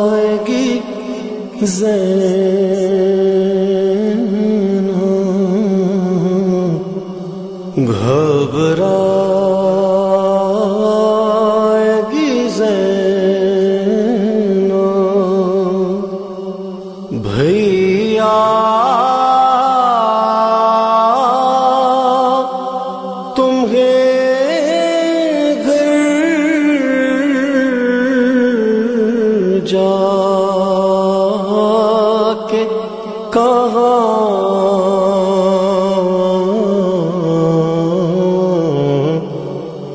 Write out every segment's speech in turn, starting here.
آئے گی زینب گھبرائے گی زینب بھیا جا کے کہاں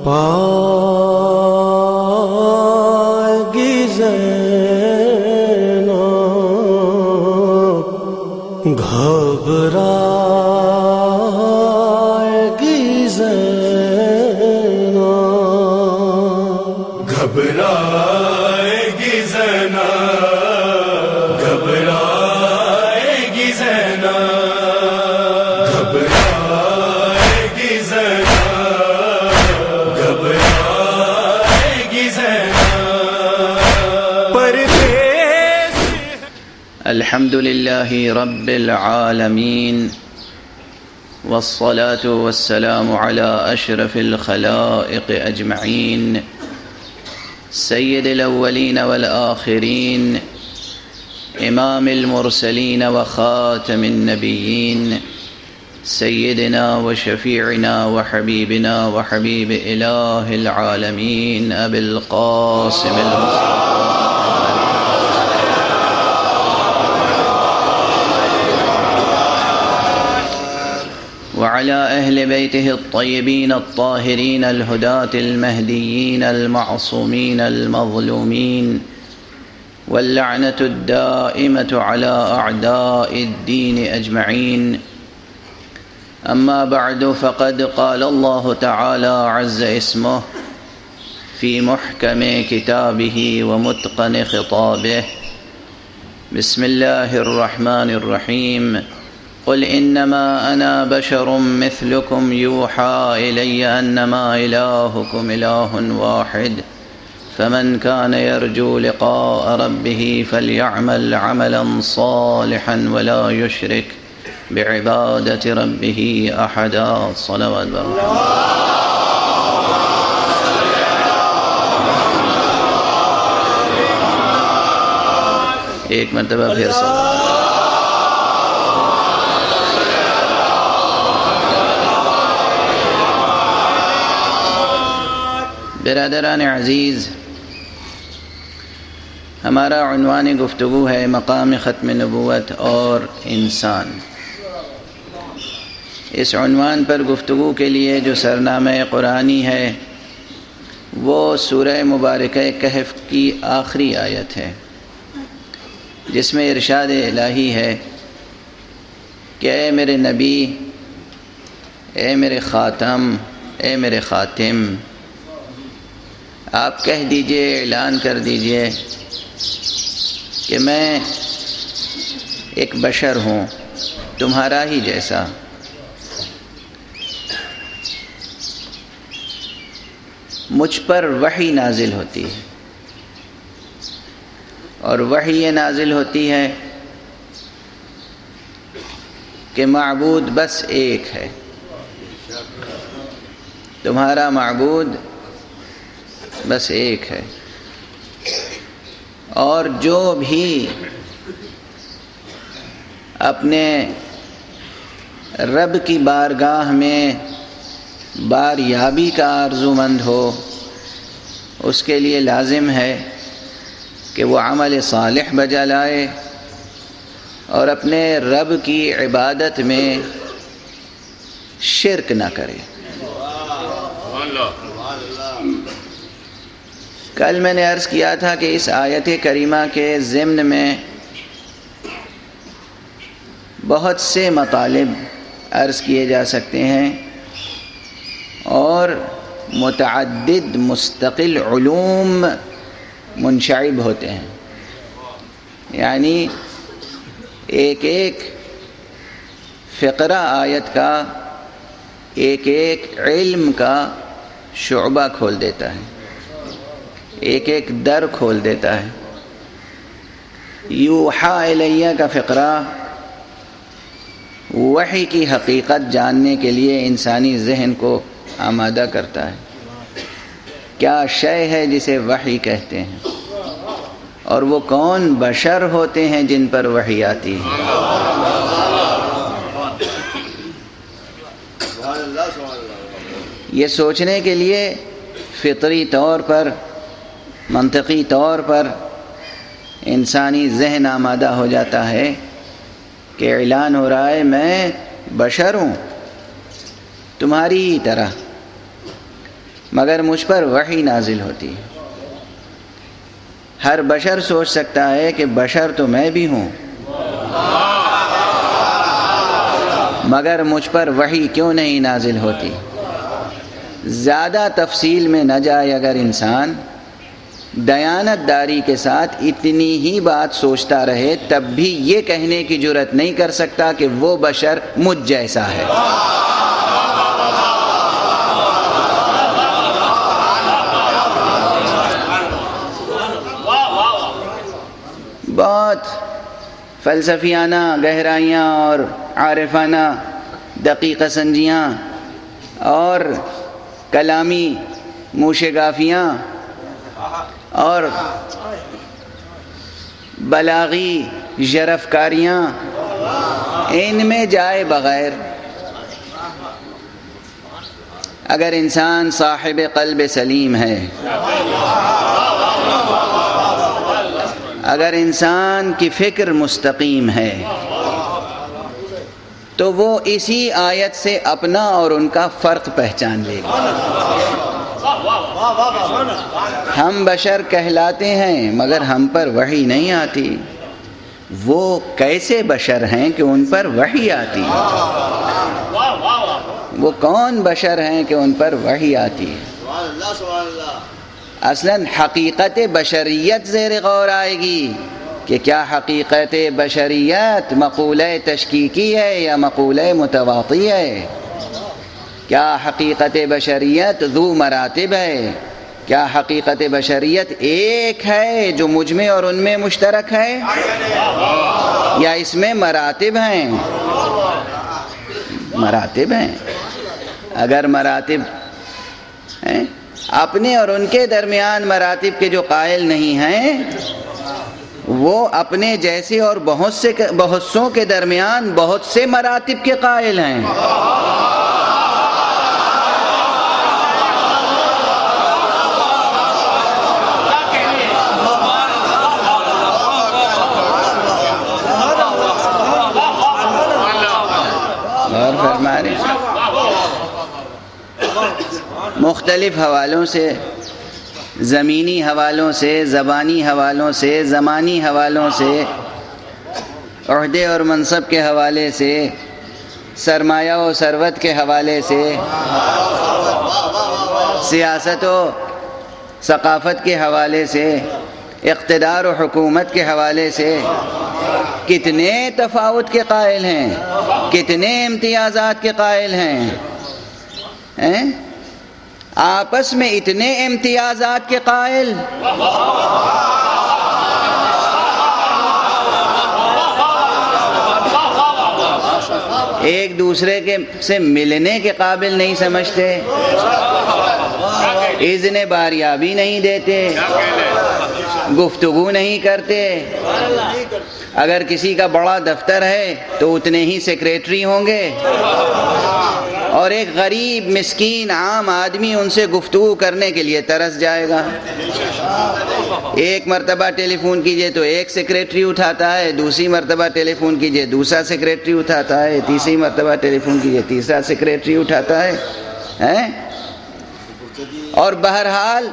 پائے گی زینب گھبرائے گی زینب گھبرائے گی زینب گھبرائے گی زینب گھبرائے گی زینب گھبرائے گی زینب پردیس الحمد للہ رب العالمین والصلاة والسلام على أشرف الخلائق أجمعين سيد الأولين والآخرين إمام المرسلين وخاتم النبيين سيدنا وشفيعنا وحبيبنا وحبيب إله العالمين أبي القاسم المصطفى وعلى أهل بيته الطيبين الطاهرين الهداة المهديين المعصومين المظلومين واللعنة الدائمة على أعداء الدين أجمعين أما بعد فقد قال الله تعالى عز اسمه في محكم كتابه ومتقن خطابه بسم الله الرحمن الرحيم قل إنما أنا بشر مثلكم يوحى إلي أنما إلهكم إله واحد فمن كان يرجو لقاء ربه فليعمل عملا صالحا ولا يشرك بعبادة ربه أحدا صلوات ایک مرتبہ پھر صلوات برادران عزیز، ہمارا عنوان گفتگو ہے مقام ختم نبوت اور انسان۔ اس عنوان پر گفتگو کے لیے جو سرنامہ قرآنی ہے وہ سورہ مبارکہ کہف کی آخری آیت ہے، جس میں ارشاد الہی ہے کہ اے میرے نبی، اے میرے خاتم، اے میرے خاتم، آپ کہہ دیجئے، اعلان کر دیجئے کہ میں ایک بشر ہوں تمہارا ہی جیسا، مجھ پر وحی نازل ہوتی ہے، اور وحی یہ نازل ہوتی ہے کہ معبود بس ایک ہے، تمہارا معبود بس ایک ہے، اور جو بھی اپنے رب کی بارگاہ میں باریابی کا آرزومند ہو، اس کے لیے لازم ہے کہ وہ عمل صالح بجا لائے اور اپنے رب کی عبادت میں شرک نہ کرے۔ کل میں نے عرض کیا تھا کہ اس آیت کریمہ کے ضمن میں بہت سے مطالب عرض کیے جا سکتے ہیں اور متعدد مستقل علوم منشعب ہوتے ہیں، یعنی ایک ایک فقرہ آیت کا ایک ایک علم کا شعبہ کھول دیتا ہے۔ ایک ایک در کھول دیتا ہے۔ یوحا الیہ کا فقرہ وحی کی حقیقت جاننے کے لیے انسانی ذہن کو آمادہ کرتا ہے۔ کیا شے ہے جسے وحی کہتے ہیں، اور وہ کون بشر ہوتے ہیں جن پر وحی آتی ہے۔ یہ سوچنے کے لیے فطری طور پر، منطقی طور پر انسانی ذہن آمادہ ہو جاتا ہے کہ اعلان ہو رہا ہے میں بشر ہوں تمہاری ہی طرح، مگر مجھ پر وحی نازل ہوتی ہے۔ ہر بشر سوچ سکتا ہے کہ بشر تو میں بھی ہوں، مگر مجھ پر وحی کیوں نہیں نازل ہوتی۔ زیادہ تفصیل میں نہ جائے اگر انسان، دیانت داری کے ساتھ اتنی ہی بات سوچتا رہے تب بھی یہ کہنے کی جرات نہیں کر سکتا کہ وہ بشر مجھ جیسا ہے۔ بہت فلسفیانہ گہرائیاں اور عارفانہ دقیقہ سنجیاں اور کلامی موشگافیاں اور بلاغی ژرفکاریاں ان میں جائے بغیر اگر انسان صاحب قلب سلیم ہے، اگر انسان کی فکر مستقیم ہے، تو وہ اسی آیت سے اپنا اور ان کا فرق پہچان لے گا۔ ہم بشر کہلاتے ہیں مگر ہم پر وحی نہیں آتی۔ وہ کیسے بشر ہیں کہ ان پر وحی آتی ہے؟ وہ کون بشر ہیں کہ ان پر وحی آتی ہے؟ اصلاً حقیقت بشریت زیر غور آئے گی کہ کیا حقیقت بشریت مقولہ تشکیکی ہے یا مقولہ متواطی ہے؟ کیا حقیقت بشریت ذو مراتب ہے؟ کیا حقیقت بشریت ایک ہے جو مجھ میں اور ان میں مشترک ہے، یا اس میں مراتب ہیں؟ مراتب ہیں۔ اگر مراتب ہیں، اپنے اور ان کے درمیان مراتب کے جو قائل نہیں ہیں، وہ اپنے جیسے اور بہت سوں کے درمیان بہت سے مراتب کے قائل ہیں۔ اور فرما رہے ہیں مختلف حوالوں سے، زمینی حوالوں سے، زبانی حوالوں سے، زمانی حوالوں سے، عہدے اور منصب کے حوالے سے، سرمایہ و ثروت کے حوالے سے، سیاست و ثقافت کے حوالے سے، اقتدار و حکومت کے حوالے سے کتنے تفاوت کے قائل ہیں، کتنے امتیازات کے قائل ہیں، آپس میں اتنے امتیازات کے قائل۔ ایک دوسرے سے ملنے کے قابل نہیں سمجھتے، اذن باریابی نہیں دیتے، گفتگو نہیں کرتے۔ اگر کسی کا بڑا دفتر ہے تو اتنے ہی سیکریٹری ہوں گے، اور ایک غریب مسکین عام آدمی ان سے گفتگو کرنے کے لیے ترس جائے گا۔ ایک مرتبہ ٹیلی فون کیجئے تو ایک سیکریٹری اٹھاتا ہے، دوسری مرتبہ ٹیلی فون کیجئے دوسرا سیکریٹری اٹھاتا ہے، تیسری مرتبہ ٹیلی فون کیجئے تیسرا سیکریٹری اٹھاتا ہے۔ اور بہرحال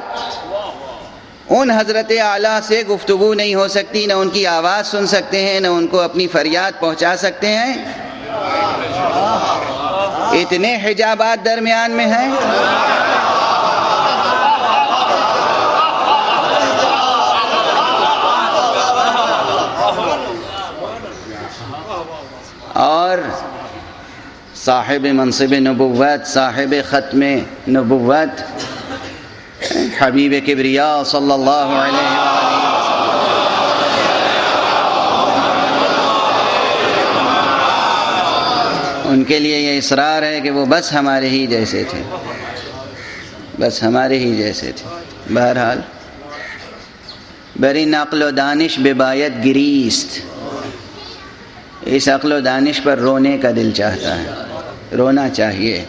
ان حضرت اعلیٰ سے گفتگو نہیں ہو سکتی، نہ ان کی آواز سن سکتے ہیں، نہ ان کو اپنی فریاد پہنچا سکتے ہیں۔ اتنے حجابات درمیان میں ہیں۔ اور صاحب منصب نبوت، صاحب ختم نبوت، حبیب کبریا صلی اللہ علیہ وآلہ ان کے لیے یہ اصرار ہے کہ وہ بس ہمارے ہی جیسے تھے، بس ہمارے ہی جیسے تھے۔ بہرحال بری عقل و دانش بباید گریست، اس عقل و دانش پر رونے کا دل چاہتا ہے، رونا چاہیے۔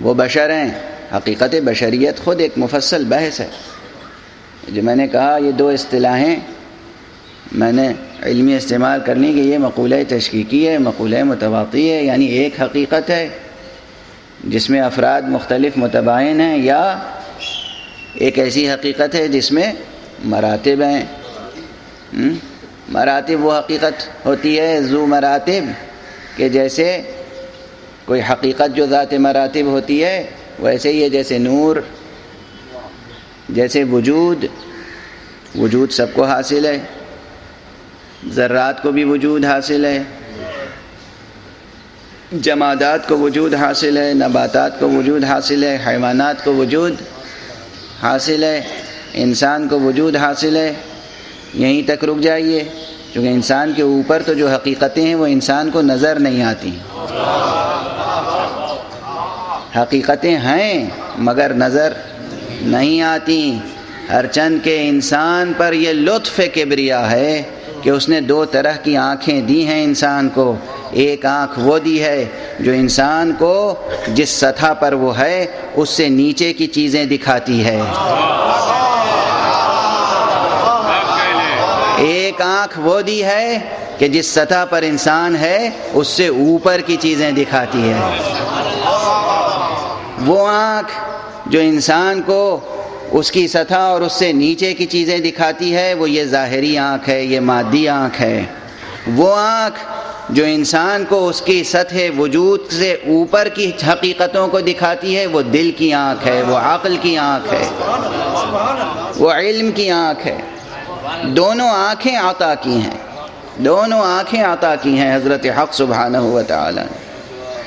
وہ بشر ہیں، حقیقت بشریت خود ایک مفصل بحث ہے۔ جو میں نے کہا یہ دو اصطلاحیں میں نے علمی استعمال کرنی کہ یہ مقولہ تشکیکی ہے، مقولہ متواطی ہے، یعنی ایک حقیقت ہے جس میں افراد مختلف متباین ہیں، یا ایک ایسی حقیقت ہے جس میں مراتب ہیں۔ مراتب وہ حقیقت ہوتی ہے ذو مراتب، کہ جیسے کوئی حقیقت جو ذات مراتب ہوتی ہے ویسے ہی ہے، جیسے نور، جیسے وجود سب کو حاصل ہے، ذرات کو بھی وجود حاصل ہے، جمادات کو وجود حاصل ہے، نباتات کو وجود حاصل ہے، حیوانات کو وجود حاصل ہے، انسان کو وجود حاصل ہے۔ یہیں تک رک جائیے، کیونکہ انسان کے اوپر تو جو حقیقتیں ہیں وہ انسان کو نظر نہیں آتی، حقیقتیں ہیں مگر نظر نہیں آتی۔ ہر چند کے انسان پر یہ لطف کبریا ہے کہ اس نے دو طرح کی آنکھیں دی ہیں انسان کو۔ ایک آنکھ وہ دی ہے جو انسان کو جس سطح پر وہ ہے اس سے نیچے کی چیزیں دکھاتی ہے، ایک آنکھ وہ دی ہے کہ جس سطح پر انسان ہے اس سے اوپر کی چیزیں دکھاتی ہے۔ وہ آنکھ جو انسان کو اس کی سطح اور اس سے نیچے کی چیزیں دکھاتی ہے وہ یہ ظاہری آنکھ ہے، یہ مادی آنکھ ہے۔ وہ آنکھ جو انسان کو اس کی سطح وجود سے اوپر کی حقیقتوں کو دکھاتی ہے وہ دل کی آنکھ ہے، وہ عقل کی آنکھ ہے، وہ علم کی آنکھ ہے۔ دونوں آنکھیں عطا کی ہیں، دونوں آنکھیں عطا کی ہیں حضرت حق سبحانہ و تعالی نے۔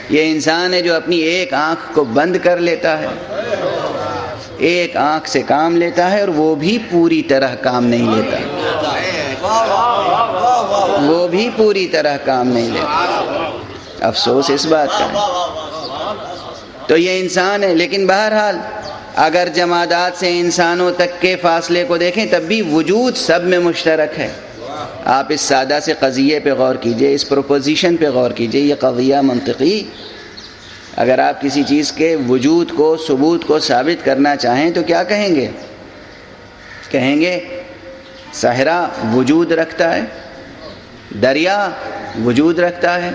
یہ انسان ہے جو اپنی ایک آنکھ کو بند کر لیتا ہے، ایک آنکھ سے کام لیتا ہے، اور وہ بھی پوری طرح کام نہیں لیتا، وہ بھی پوری طرح کام نہیں لیتا۔ افسوس اس بات کا ہے۔ تو یہ انسان ہے، لیکن بہرحال اگر جمادات سے انسانوں تک کے فاصلے کو دیکھیں تب بھی وجود سب میں مشترک ہے۔ آپ اس سادہ سے قضیے پہ غور کیجئے، اس پروپوزیشن پہ غور کیجئے، یہ قضیہ منطقی، اگر آپ کسی چیز کے وجود کو، ثبوت کو ثابت کرنا چاہیں تو کیا کہیں گے؟ کہیں گے صحرا وجود رکھتا ہے، دریا وجود رکھتا ہے،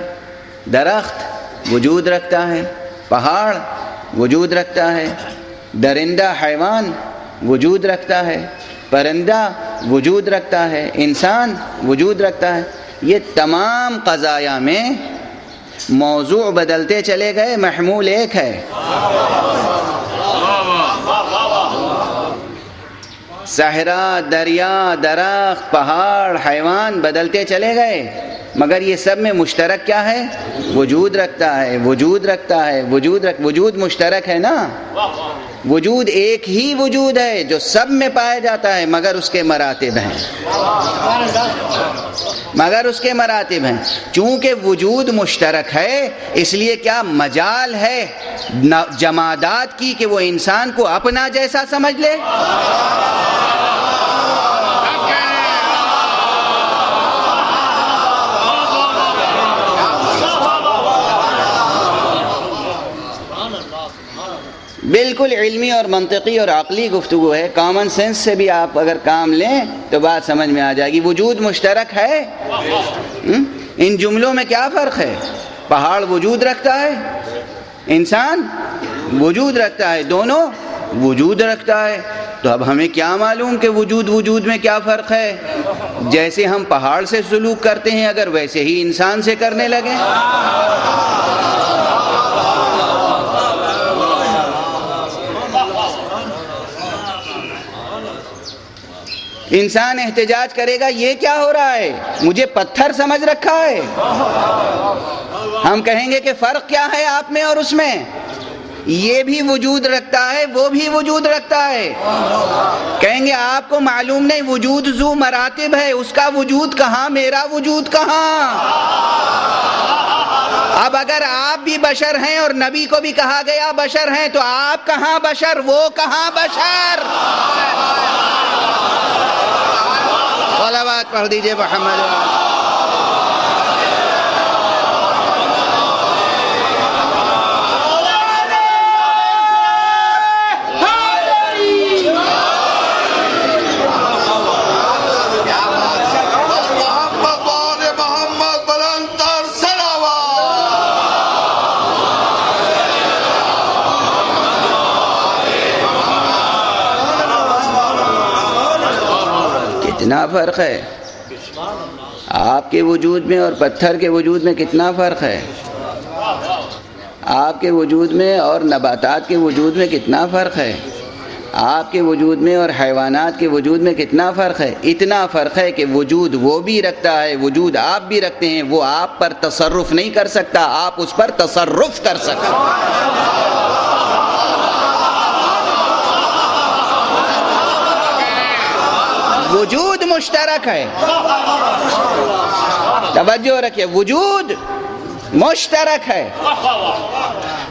درخت وجود رکھتا ہے، پہاڑ وجود رکھتا ہے، درندہ حیوان وجود رکھتا ہے، پرندہ وجود رکھتا ہے، انسان وجود رکھتا ہے۔ یہ تمام قضایا میں موضوع بدلتے چلے گئے، محمول ایک ہے۔ صحرا، دریا، درخت، پہاڑ، حیوان بدلتے چلے گئے، مگر یہ سب میں مشترک کیا ہے؟ وجود رکھتا ہے، وجود رکھتا ہے، وجود مشترک ہے نا۔ وجود ایک ہی وجود ہے جو سب میں پایا جاتا ہے، مگر اس کے مراتب ہیں، مگر اس کے مراتب ہیں۔ چونکہ وجود مشترک ہے اس لیے کیا مجال ہے جمادات کی کہ وہ انسان کو اپنا جیسا سمجھ لے؟ بالکل علمی اور منطقی اور عقلی گفتگو ہے، کامن سینس سے بھی آپ اگر کام لیں تو بات سمجھ میں آ جائے گی۔ وجود مشترک ہے، ان جملوں میں کیا فرق ہے؟ پہاڑ وجود رکھتا ہے، انسان وجود رکھتا ہے، دونوں وجود رکھتا ہے۔ تو اب ہمیں کیا معلوم کہ وجود میں کیا فرق ہے؟ جیسے ہم پہاڑ سے سلوک کرتے ہیں اگر ویسے ہی انسان سے کرنے لگیں، انسان احتجاج کرے گا یہ کیا ہو رہا ہے، مجھے پتھر سمجھ رکھا ہے۔ ہم کہیں گے کہ فرق کیا ہے آپ میں اور اس میں؟ یہ بھی وجود رکھتا ہے، وہ بھی وجود رکھتا ہے۔ کہیں گے آپ کو معلوم نہیں وجود ذو مراتب ہے، اس کا وجود کہاں، میرا وجود کہاں؟ اب اگر آپ بھی بشر ہیں اور نبی کو بھی کہا گیا بشر ہیں، تو آپ کہاں بشر، وہ کہاں بشر؟ صلوات پڑھ دیجئے محمد۔ کتنا فرق ہے آپ کے وجود میں اور پتھر کے وجود میں، کتنا فرق ہے آپ کے وجود میں اور نباتات کے وجود میں، کتنا فرق ہے آپ کے وجود میں اور حیوانات کے وجود میں، کتنا فرق ہے؟ اتنا فرق ہے کہ وجود وہ بھی رکھتا ہے، وجود آپ بھی رکھتے ہیں، وہ آپ پر تصرف نہیں کر سکتا، آپ اس پر تصرف کر سکتے ہیں۔ وجود مشترک ہے، توجہ رکھیے، وجود مشترک ہے،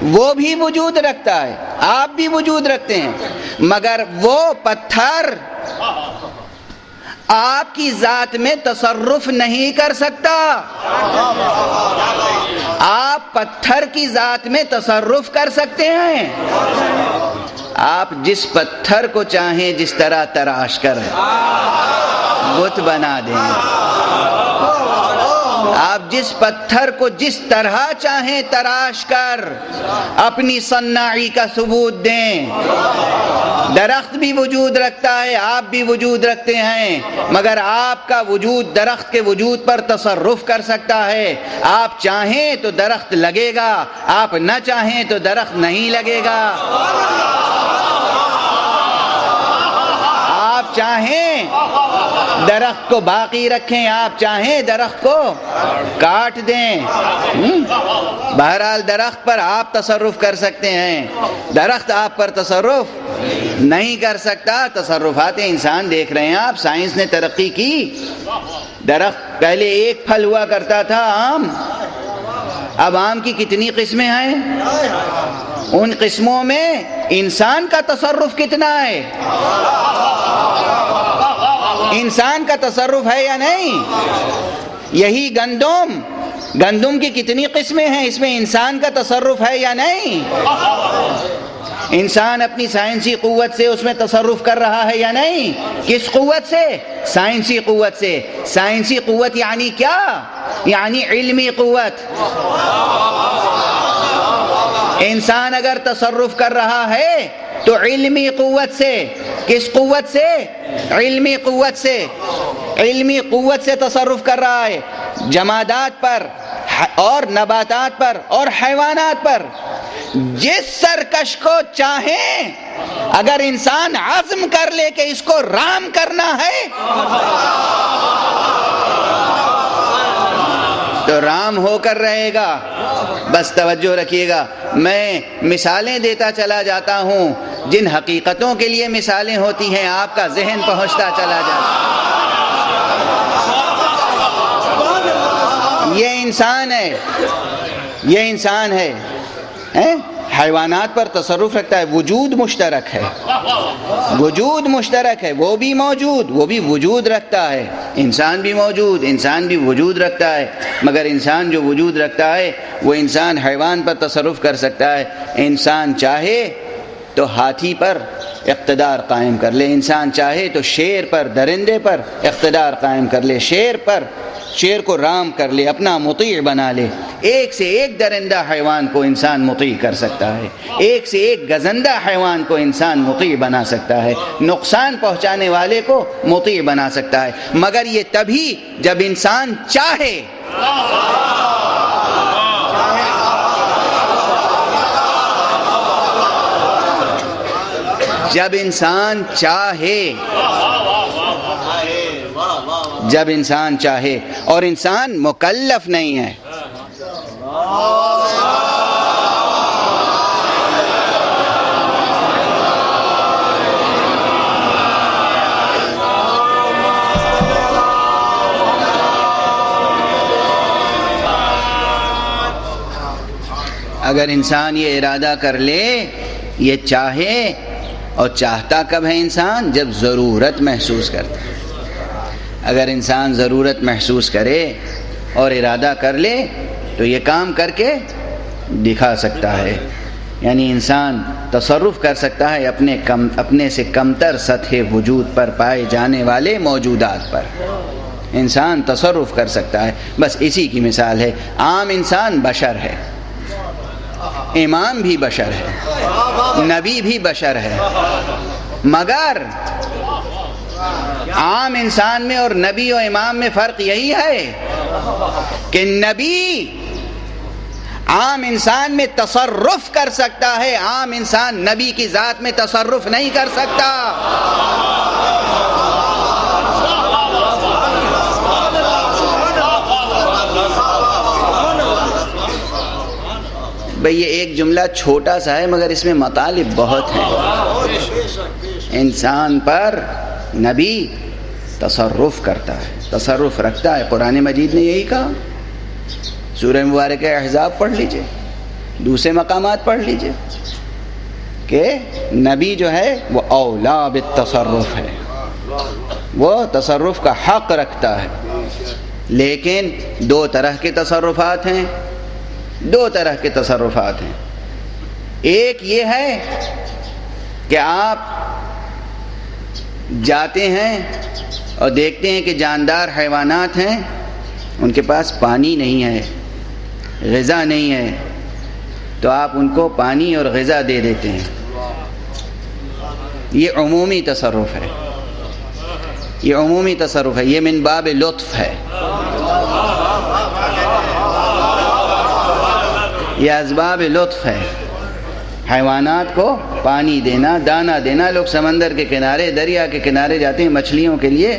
وہ بھی وجود رکھتا ہے، آپ بھی وجود رکھتے ہیں، مگر وہ پتھر آپ کی ذات میں تصرف نہیں کر سکتا۔ آپ پتھر کی ذات میں تصرف کر سکتے ہیں، آپ جس پتھر کو چاہیں جس طرح تراش کر بت بنا دیں، آپ جس پتھر کو جس طرح چاہیں تراش کر اپنی صناعی کا ثبوت دیں۔ درخت بھی وجود رکھتا ہے، آپ بھی وجود رکھتے ہیں، مگر آپ کا وجود درخت کے وجود پر تصرف کر سکتا ہے۔ آپ چاہیں تو درخت لگے گا، آپ نہ چاہیں تو درخت نہیں لگے گا۔ آپ چاہیں درخت کو باقی رکھیں، آپ چاہیں درخت کو کاٹ دیں، بہرحال درخت پر آپ تصرف کر سکتے ہیں، درخت آپ پر تصرف نہیں کر سکتا۔ تصرفات انسان دیکھ رہے ہیں آپ، سائنس نے ترقی کی۔ درخت پہلے ایک پھل ہوا کرتا تھا، آم، اب آم کی کتنی قسمیں ہیں؟ ان قسموں میں انسان کا تصرف کتنا ہے؟ انسان کا تصرف ہے یا نہیں؟ یہی گندم کی کتنی قسمیں ہیں، اس میں انسان کا تصرف ہے یا نہیں؟ انسان اپنی سائنسی قوت سے اس میں تصرف کر رہا ہے یا نہیں؟ کس قوت سے؟ سائنسی قوت سے۔ سائنسی قوت یعنی کیا؟ یعنی علمی قوت۔ انسان اگر تصرف کر رہا ہے تو علمی قوت سے۔ کس قوت سے؟ علمی قوت سے۔ علمی قوت سے تصرف کر رہا ہے، جمادات پر اور نباتات پر اور حیوانات پر۔ جس سرکش کو چاہیں اگر انسان عزم کر لے کہ اس کو رام کرنا ہے تو رام ہو کر رہے گا۔ بس توجہ رکھیے گا، میں مثالیں دیتا چلا جاتا ہوں، جن حقیقتوں کے لیے مثالیں ہوتی ہیں آپ کا ذہن پہنچتا چلا جاتا ہے۔ یہ انسان ہے، یہ انسان ہے، حیوانات پر تصرف رکھتا ہے، وجود مشترک ہے، وجود مشترک ہے، وہ بھی موجود، وہ بھی وجود رکھتا ہے، انسان بھی موجود، انسان بھی وجود رکھتا ہے، مگر انسان جو وجود رکھتا ہے وہ انسان حیوان پر تصرف کر سکتا ہے۔ انسان چاہے تو ہاتھی پر اقتدار قائم کر لے، انسان چاہے تو شیر پر، درندے پر اقتدار قائم کر لے، شیر کو رام کر لے، اپنا مطیع بنا لے۔ ایک سے ایک درندہ حیوان کو انسان مطیع کر سکتا ہے، ایک سے ایک گزندہ حیوان کو انسان مطیع بنا سکتا ہے، نقصان پہنچانے والے کو مطیع بنا سکتا ہے، مگر یہ تبھی جب انسان چاہے۔ جب انسان چاہے، جب انسان چاہے، اور انسان مکلف نہیں ہے۔ اگر انسان یہ ارادہ کر لے، یہ چاہے، اور چاہتا کب ہے انسان؟ جب ضرورت محسوس کرتا ہے۔ اگر انسان ضرورت محسوس کرے اور ارادہ کر لے تو یہ کام کر کے دکھا سکتا ہے، یعنی انسان تصرف کر سکتا ہے اپنے سے کمتر سطح وجود پر پائے جانے والے موجودات پر، انسان تصرف کر سکتا ہے۔ بس اسی کی مثال ہے۔ عام انسان بشر ہے، امام بھی بشر ہے، نبی بھی بشر ہے، مگر عام انسان میں اور نبی و امام میں فرق یہی ہے کہ نبی عام انسان میں تصرف کر سکتا ہے، عام انسان نبی کی ذات میں تصرف نہیں کر سکتا۔ بھئی یہ ایک جملہ چھوٹا سا ہے مگر اس میں مطالب بہت ہیں۔ انسان پر نبی تصرف کرتا ہے، تصرف رکھتا ہے۔ قرآن مجید نے یہی کہا، سورہ مبارکہ احزاب پڑھ لیجئے، دوسرے مقامات پڑھ لیجئے کہ نبی جو ہے وہ اولا بالتصرف ہے، وہ تصرف کا حق رکھتا ہے۔ لیکن دو طرح کے تصرفات ہیں، دو طرح کے تصرفات ہیں۔ ایک یہ ہے کہ آپ جاتے ہیں اور دیکھتے ہیں کہ جاندار حیوانات ہیں، ان کے پاس پانی نہیں ہے، غذا نہیں ہے، تو آپ ان کو پانی اور غذا دے دیتے ہیں۔ یہ عمومی تصرف ہے، یہ عمومی تصرف ہے، یہ من باب لطف ہے، یہ اسباب لطف ہے۔ حیوانات کو پانی دینا، دانہ دینا۔ لوگ سمندر کے کنارے، دریا کے کنارے جاتے ہیں، مچھلیوں کے لیے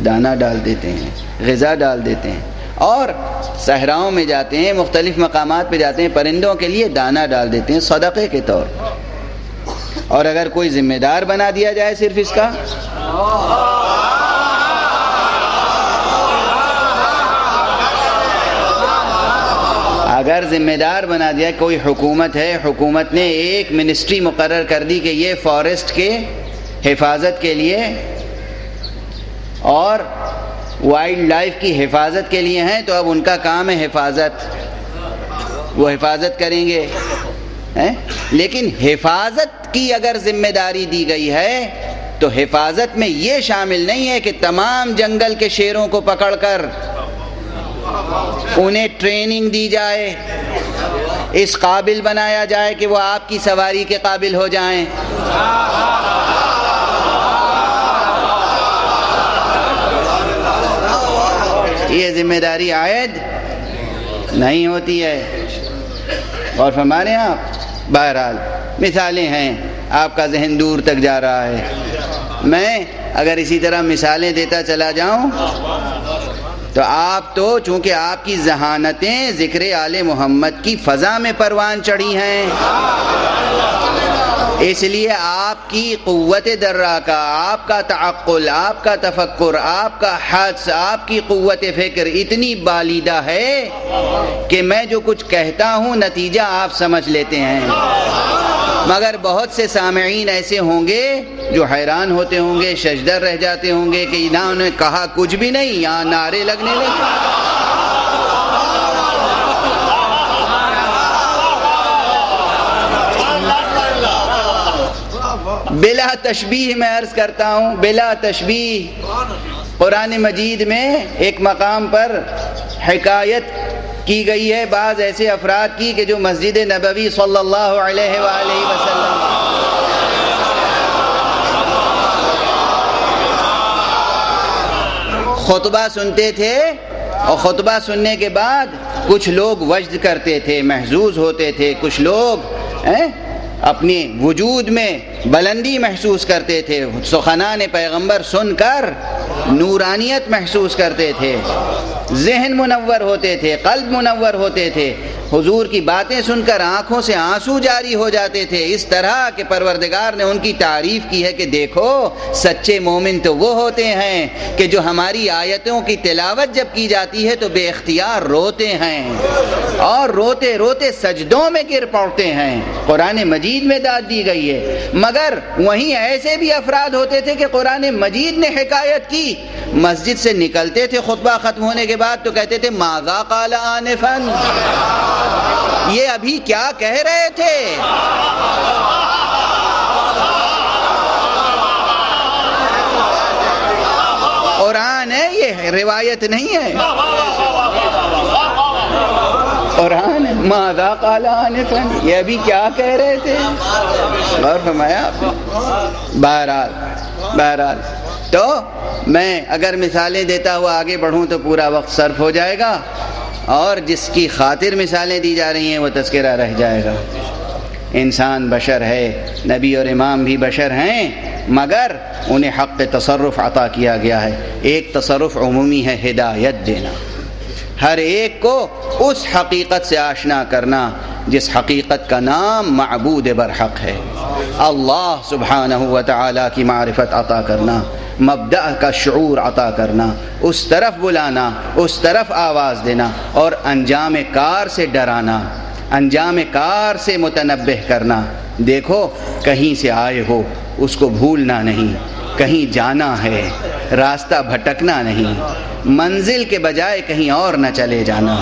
دانہ ڈال دیتے ہیں، غذا ڈال دیتے ہیں، اور صحراؤں میں جاتے ہیں، مختلف مقامات پہ جاتے ہیں، پرندوں کے لیے دانہ ڈال دیتے ہیں صدقے کے طور پر۔ اور اگر کوئی ذمہ دار بنا دیا جائے صرف اس کا، اگر ذمہ دار بنا دیا، کوئی حکومت ہے، حکومت نے ایک منسٹری مقرر کر دی کہ یہ فارسٹ کے حفاظت کے لیے اور وائلڈ لائف کی حفاظت کے لیے ہیں، تو اب ان کا کام ہے حفاظت، وہ حفاظت کریں گے۔ لیکن حفاظت کی اگر ذمہ داری دی گئی ہے تو حفاظت میں یہ شامل نہیں ہے کہ تمام جنگل کے شیروں کو پکڑ کر انہیں ٹریننگ دی جائے، اس قابل بنایا جائے کہ وہ آپ کی سواری کے قابل ہو جائیں۔ یہ ذمہ داری عائد نہیں ہوتی ہے۔ اور فرما رہے ہیں آپ، بہرحال مثالیں ہیں، آپ کا ذہن دور تک جا رہا ہے۔ میں اگر اسی طرح مثالیں دیتا چلا جاؤں تو آپ تو چونکہ آپ کی ذہانتیں ذکر آل محمد کی فضا میں پروان چڑھی ہیں، اس لیے آپ کی قوت دراکہ، آپ کا تعقل، آپ کا تفکر، آپ کا حدس، آپ کی قوت فکر اتنی بالیدہ ہے کہ میں جو کچھ کہتا ہوں نتیجہ آپ سمجھ لیتے ہیں۔ مگر بہت سے سامعین ایسے ہوں گے جو حیران ہوتے ہوں گے، ششدر رہ جاتے ہوں گے کہ انہوں نے کہا کچھ بھی نہیں، یہاں نعرے لگنے لگے۔ بلا تشبیہ میں عرض کرتا ہوں، بلا تشبیہ، قرآن مجید میں ایک مقام پر حکایت کی گئی ہے بعض ایسے افراد کی کہ جو مسجد نبوی صلی اللہ علیہ وآلہ وسلم خطبہ سنتے تھے، اور خطبہ سننے کے بعد کچھ لوگ وجد کرتے تھے، محظوظ ہوتے تھے، کچھ لوگ اپنے وجود میں بلندی محسوس کرتے تھے، سخنان پیغمبر سن کر نورانیت محسوس کرتے تھے، ذہن منور ہوتے تھے، قلب منور ہوتے تھے۔ حضور کی باتیں سن کر آنکھوں سے آنسو جاری ہو جاتے تھے، اس طرح کہ پروردگار نے ان کی تعریف کی ہے کہ دیکھو سچے مومن تو وہ ہوتے ہیں کہ جو ہماری آیتوں کی تلاوت جب کی جاتی ہے تو بے اختیار روتے ہیں اور روتے روتے سجدوں میں گر پڑتے ہیں۔ قرآن مجید میں داد دی گئی ہے، مگر وہیں ایسے بھی افراد ہوتے تھے کہ قرآن مجید نے حکایت کی، مسجد سے نکلتے تھے خطبہ ختم ہونے کے بعد تو کہتے تھے ماذا قال آنفا، یہ ابھی کیا کہہ رہے تھے۔ قرآن ہے، یہ روایت نہیں ہے، قرآن ہے۔ ماذا قال آنفا، یہ ابھی کیا کہہ رہے تھے، غور فرمایا آپ نے۔ بہرحال تو میں اگر مثالیں دیتا ہوا آگے بڑھوں تو پورا وقت صرف ہو جائے گا، اور جس کی خاطر مثالیں دی جا رہی ہیں وہ تذکرہ رہ جائے گا۔ انسان بشر ہے، نبی اور امام بھی بشر ہیں، مگر انہیں حق تصرف عطا کیا گیا ہے۔ ایک تصرف عمومی ہے، ہدایت دینا، ہر ایک کو اس حقیقت سے آشنا کرنا جس حقیقت کا نام معبود برحق ہے، اللہ سبحانہ و تعالیٰ کی معرفت عطا کرنا، مبدأ کا شعور عطا کرنا، اس طرف بلانا، اس طرف آواز دینا، اور انجام کار سے ڈرانا، انجام کار سے متنبہ کرنا۔ دیکھو کہیں سے آئے ہو اس کو بھولنا نہیں، کہیں جانا ہے راستہ بھٹکنا نہیں، منزل کے بجائے کہیں اور نہ چلے جانا۔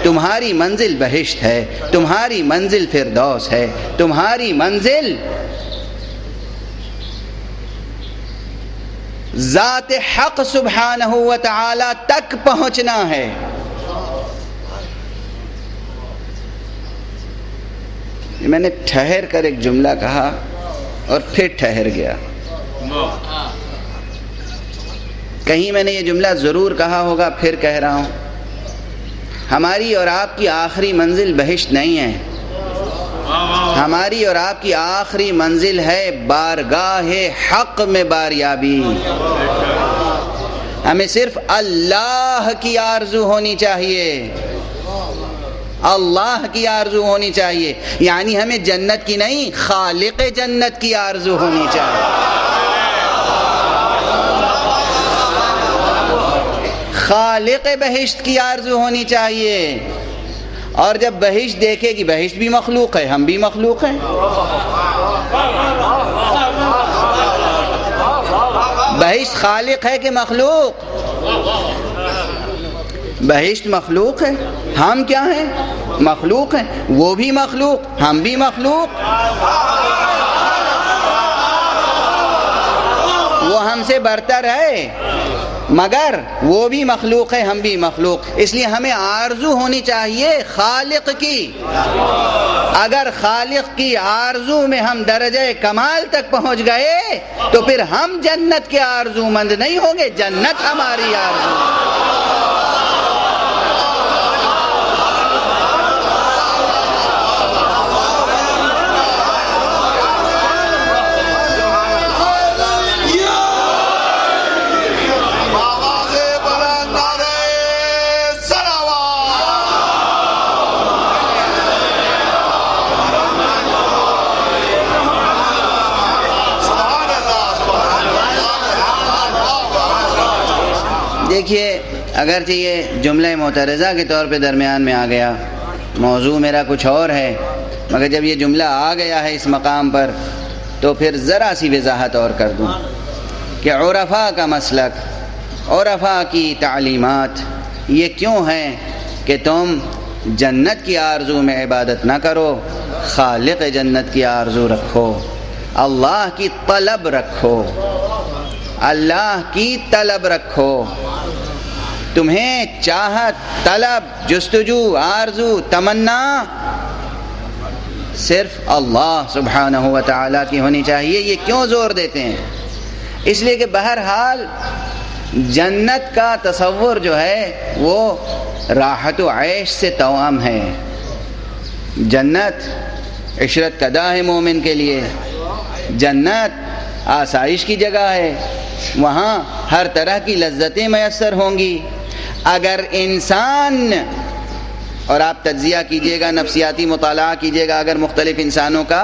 تمہاری منزل بہشت ہے، تمہاری منزل فردوس ہے، تمہاری منزل ذات حق سبحانہ و تعالی تک پہنچنا ہے۔ میں نے ٹھہر کر ایک جملہ کہا اور پھر ٹھہر گیا، کہیں میں نے یہ جملہ ضرور کہا ہوگا، پھر کہہ رہا ہوں، ہماری اور آپ کی آخری منزل بہشت نہیں ہے، ہماری اور آپ کی آخری منزل ہے بارگاہ حق میں باریابی۔ ہمیں صرف اللہ کی آرزو ہونی چاہیے، اللہ کی آرزو ہونی چاہیے، یعنی ہمیں جنت کی نہیں خالق جنت کی آرزو ہونی چاہیے، خالق بہشت کی آرزو ہونی چاہیے۔ اور جب بہشت دیکھے کہ بہشت بھی مخلوق ہے، ہم بھی مخلوق ہیں، بہشت خالق ہے کہ مخلوق؟ بہشت مخلوق ہے، ہم کیا ہیں؟ مخلوق ہیں، وہ بھی مخلوق، ہم بھی مخلوق، وہ ہم سے برتر ہے مگر وہ بھی مخلوق ہے، ہم بھی مخلوق، اس لیے ہمیں آرزو ہونی چاہیے خالق کی۔ اگر خالق کی آرزو میں ہم درجہ کمال تک پہنچ گئے تو پھر ہم جنت کے آرزو مند نہیں ہوں گے، جنت ہماری آرزو۔ دیکھیے اگرچہ یہ جملہ معترضہ کے طور پہ درمیان میں آ گیا، موضوع میرا کچھ اور ہے، مگر جب یہ جملہ آ گیا ہے اس مقام پر تو پھر ذرا سی وضاحت اور کر دوں کہ عرفاء کا مسلک، عرفاء کی تعلیمات یہ کیوں ہیں کہ تم جنت کی آرزو میں عبادت نہ کرو، خالق جنت کی آرزو رکھو، اللہ کی طلب رکھو، اللہ کی طلب رکھو۔ تمہیں چاہت، طلب، جستجو، آرزو، تمنا صرف اللہ سبحانہ و تعالیٰ کی ہونی چاہیے۔ یہ کیوں زور دیتے ہیں؟ اس لیے کہ بہرحال جنت کا تصور جو ہے وہ راحت و عیش سے توام ہے۔ جنت عشرت قدا ہے مومن کے لیے، جنت آسائش کی جگہ ہے، وہاں ہر طرح کی لذتیں میسر ہوں گی۔ اگر انسان اور آپ تجزیہ کیجئے گا، نفسیاتی مطالعہ کیجئے گا، اگر مختلف انسانوں کا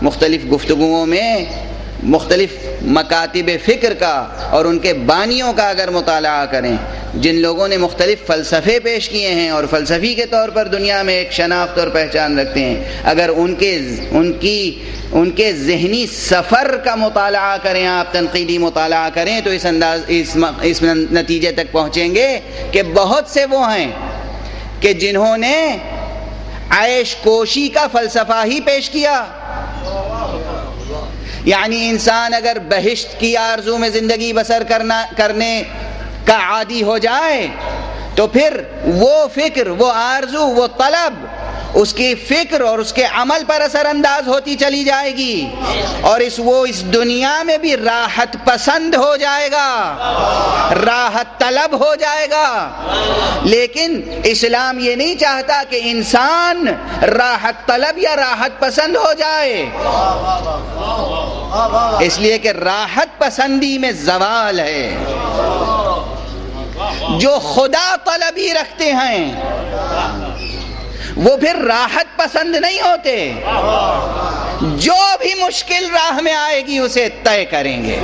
مختلف گفتگوؤں میں مختلف مکاتب فکر کا اور ان کے بانیوں کا اگر مطالعہ کریں، جن لوگوں نے مختلف فلسفے پیش کیے ہیں اور فلسفی کے طور پر دنیا میں ایک شناخت اور پہچان رکھتے ہیں، اگر ان کے ذہنی سفر کا مطالعہ کریں، آپ تنقیدی مطالعہ کریں، تو اس نتیجے تک پہنچیں گے کہ بہت سے وہ ہیں کہ جنہوں نے عیش کوشی کا فلسفہ ہی پیش کیا. یعنی انسان اگر بہشت کی آرزو میں زندگی بسر کرنے کا عادی ہو جائے تو پھر وہ فکر، وہ آرزو، وہ طلب اس کی فکر اور اس کے عمل پر اثر انداز ہوتی چلی جائے گی، اور وہ اس دنیا میں بھی راحت پسند ہو جائے گا، راحت طلب ہو جائے گا. لیکن اسلام یہ نہیں چاہتا کہ انسان راحت طلب یا راحت پسند ہو جائے، اس لیے کہ راحت پسندی میں زوال ہے. جو خدا طلبی رکھتے ہیں وہ پھر راحت پسند نہیں ہوتے، جو بھی مشکل راہ میں آئے گی اسے طے کریں گے،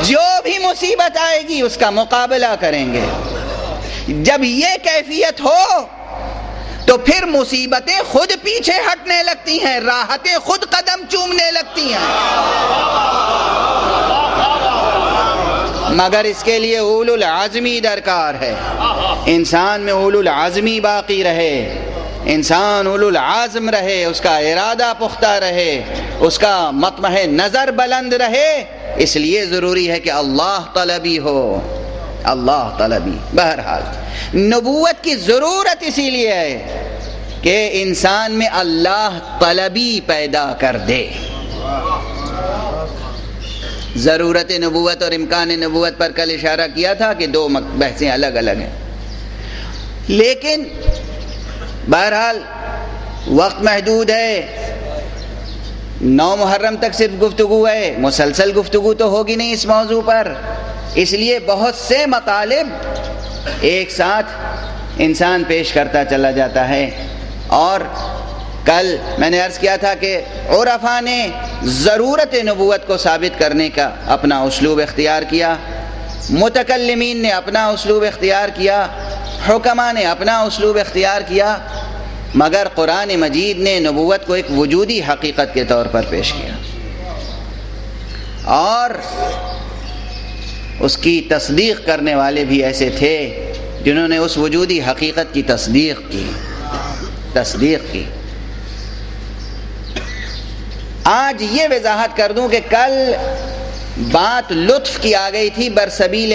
جو بھی مصیبت آئے گی اس کا مقابلہ کریں گے. جب یہ کیفیت ہو تو پھر مصیبتیں خود پیچھے ہٹنے لگتی ہیں، راحتیں خود قدم چومنے لگتی ہیں. مگر اس کے لیے اولو العزمی درکار ہے، انسان میں اولو العزمی باقی رہے، انسان اولو العزم رہے، اس کا ارادہ پختہ رہے، اس کا مطمع نظر بلند رہے. اس لیے ضروری ہے کہ اللہ طلبی ہو، اللہ طلبی. بہرحال نبوت کی ضرورت اسی لیے ہے کہ انسان میں اللہ طلبی پیدا کر دے. ضرورت نبوت اور امکان نبوت پر کل اشارہ کیا تھا کہ دو بحثیں الگ الگ ہیں، لیکن بہرحال وقت محدود ہے. 9 محرم تک صرف گفتگو ہے، مسلسل گفتگو تو ہوگی نہیں اس موضوع پر. اس لیے بہت سے مطالب ایک ساتھ انسان پیش کرتا چلا جاتا ہے. اور کل میں نے عرض کیا تھا کہ عرفاء نے ضرورت نبوت کو ثابت کرنے کا اپنا اسلوب اختیار کیا، متکلمین نے اپنا اسلوب اختیار کیا، حکماء نے اپنا اسلوب اختیار کیا، مگر قرآن مجید نے نبوت کو ایک وجودی حقیقت کے طور پر پیش کیا اور اس کی تصدیق کرنے والے بھی ایسے تھے جنہوں نے اس وجودی حقیقت کی تصدیق کی. آج یہ وضاحت کر دوں کہ کل بات لطف کی آ گئی تھی برسبیل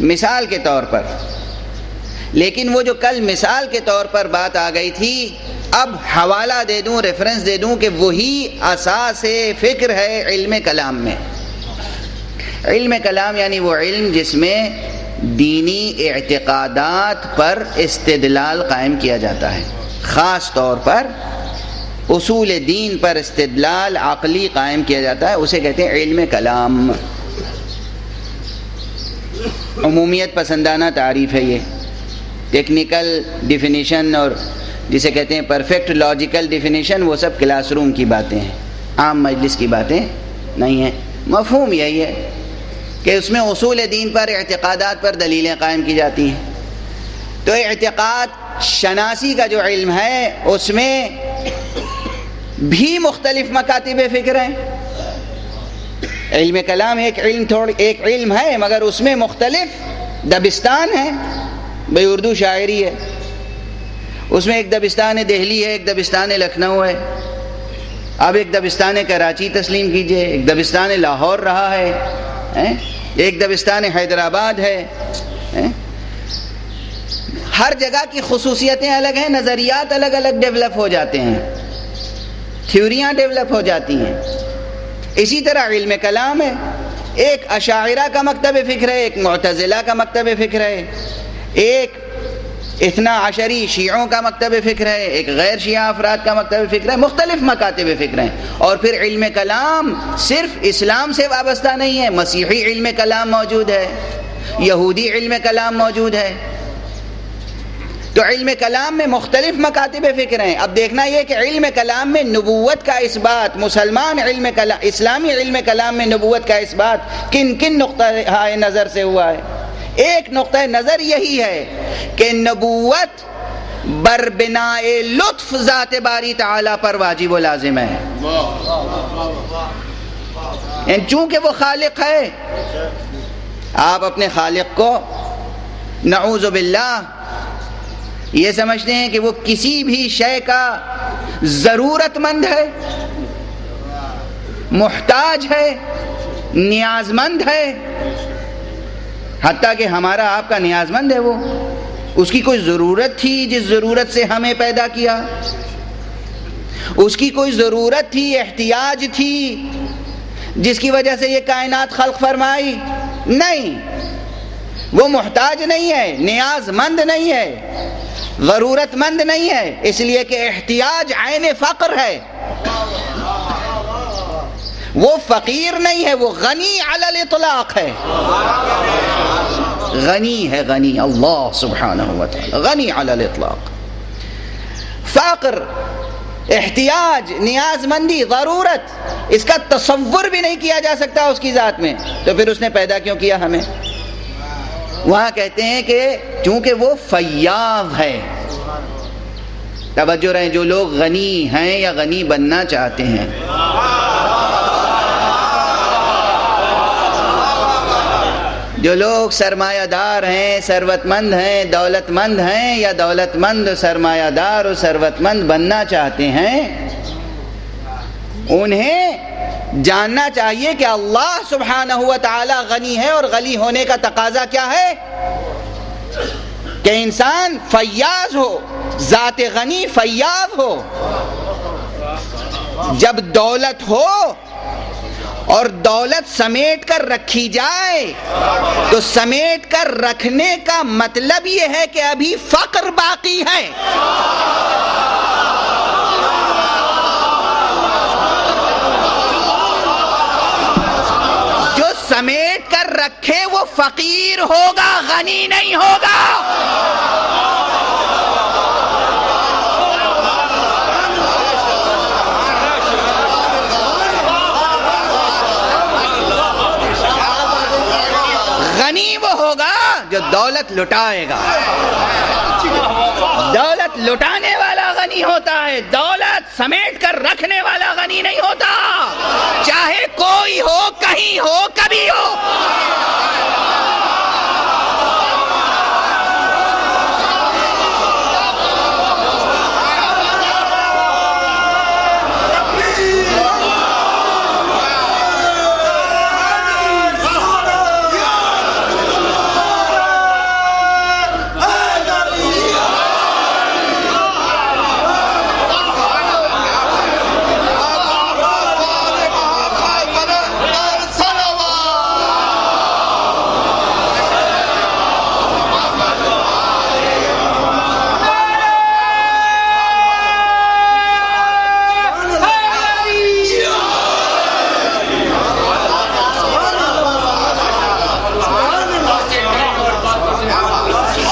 مثال کے طور پر، لیکن وہ جو کل مثال کے طور پر بات آ گئی تھی، اب حوالہ دے دوں، ریفرنس دے دوں کہ وہی اساس فکر ہے علم کلام میں. علم کلام یعنی وہ علم جس میں دینی اعتقادات پر استدلال قائم کیا جاتا ہے، خاص طور پر اصول دین پر استدلال عقلی قائم کیا جاتا ہے، اسے کہتے ہیں علم کلام. عمومیت پسندانہ تعریف ہے یہ، ٹیکنیکل ڈیفینیشن اور جسے کہتے ہیں پرفیکٹ لاجیکل ڈیفینیشن وہ سب کلاس روم کی باتیں ہیں، عام مجلس کی باتیں نہیں ہیں. مفہوم یہی ہے کہ اس میں اصول دین پر اعتقادات پر دلیلیں قائم کی جاتی ہیں. تو اعتقاد شناسی کا جو علم ہے اس میں بھی مختلف مکاتب فکر ہیں. علم کلام ایک علم ہے مگر اس میں مختلف دبستان ہیں. بھئی اردو شاعری ہے، اس میں ایک دبستان دہلی ہے، ایک دبستان لکھنؤ ہے. اب ایک دبستان کراچی تسلیم کیجئے، ایک دبستان لاہور رہا ہے، ایک دبستان حیدرآباد ہے. ہر جگہ کی خصوصیتیں الگ ہیں، نظریات الگ الگ ڈیولپ ہو جاتے ہیں، تھیوریاں ڈیولپ ہو جاتی ہیں. اسی طرح علم کلام ہے، ایک اشاعرہ کا مکتب فکر ہے، ایک معتزلہ کا مکتب فکر ہے، ایک اثنا عشری شیعوں کا مکتب فکر ہے، ایک غیر شیعہ افراد کا مکتب فکر ہے. مختلف مکاتب فکر ہیں. اور پھر علم کلام صرف اسلام سے وابستہ نہیں ہے، مسیحی علم کلام موجود ہے، یہودی علم کلام موجود ہے. تو علم کلام میں مختلف مکاتب فکر ہیں. اب دیکھنا یہ کہ علم کلام میں نبوت کا اس بات، مسلمان علم کلام، اسلامی علم کلام میں نبوت کا اس بات کن کن نقطۂ نظر سے ہوا ہے. ایک نقطۂ نظر یہی ہے کہ نبوت بر بناء لطف ذات باری تعالی پر واجب و لازم ہے. یعنی چونکہ وہ خالق ہے، آپ اپنے خالق کو نعوذ باللہ یہ سمجھتے ہیں کہ وہ کسی بھی شے کا ضرورت مند ہے، محتاج ہے، نیاز مند ہے. حتیٰ کہ ہمارا آپ کا نیاز مند ہے. وہ اس کی کوئی ضرورت تھی جس ضرورت سے ہمیں پیدا کیا، اس کی کوئی ضرورت تھی، احتیاج تھی جس کی وجہ سے یہ کائنات خلق فرمائی؟ نہیں، وہ محتاج نہیں ہے، نیاز مند نہیں ہے، ضرورت مند نہیں ہے، اس لیے کہ احتیاج عین فقر ہے. وہ فقیر نہیں ہے، وہ غنی علی الاطلاق ہے. غنی ہے، غنی، اللہ سبحانہ وتعالی غنی علی الاطلاق. فقر، احتیاج، نیاز مندی، ضرورت، اس کا تصور بھی نہیں کیا جا سکتا اس کی ذات میں. تو پھر اس نے پیدا کیوں کیا ہمیں؟ وہاں کہتے ہیں کہ چونکہ وہ فیاض ہے. توجہ رہیں، جو لوگ غنی ہیں یا غنی بننا چاہتے ہیں، جو لوگ سرمایہ دار ہیں، ثروت مند ہیں، دولت مند ہیں یا دولت مند سرمایہ دار اور ثروت مند بننا چاہتے ہیں، انہیں جاننا چاہیے کہ اللہ سبحانہ و تعالی غنی ہے. اور غنی ہونے کا تقاضا کیا ہے؟ کہ انسان فیاض ہو، ذات غنی فیاض ہو. جب دولت ہو اور دولت سمیٹ کر رکھی جائے تو سمیٹ کر رکھنے کا مطلب یہ ہے کہ ابھی فقر باقی ہے. جو سمیٹ کر رکھے وہ فقیر ہوگا، غنی نہیں ہوگا. غنی وہ ہوگا جو دولت لٹائے گا. دولت لٹانے والا غنی ہوتا ہے، دولت سمیٹ کر رکھنے والا غنی نہیں ہوتا، چاہے کوئی ہو، کہیں ہو، کبھی ہو.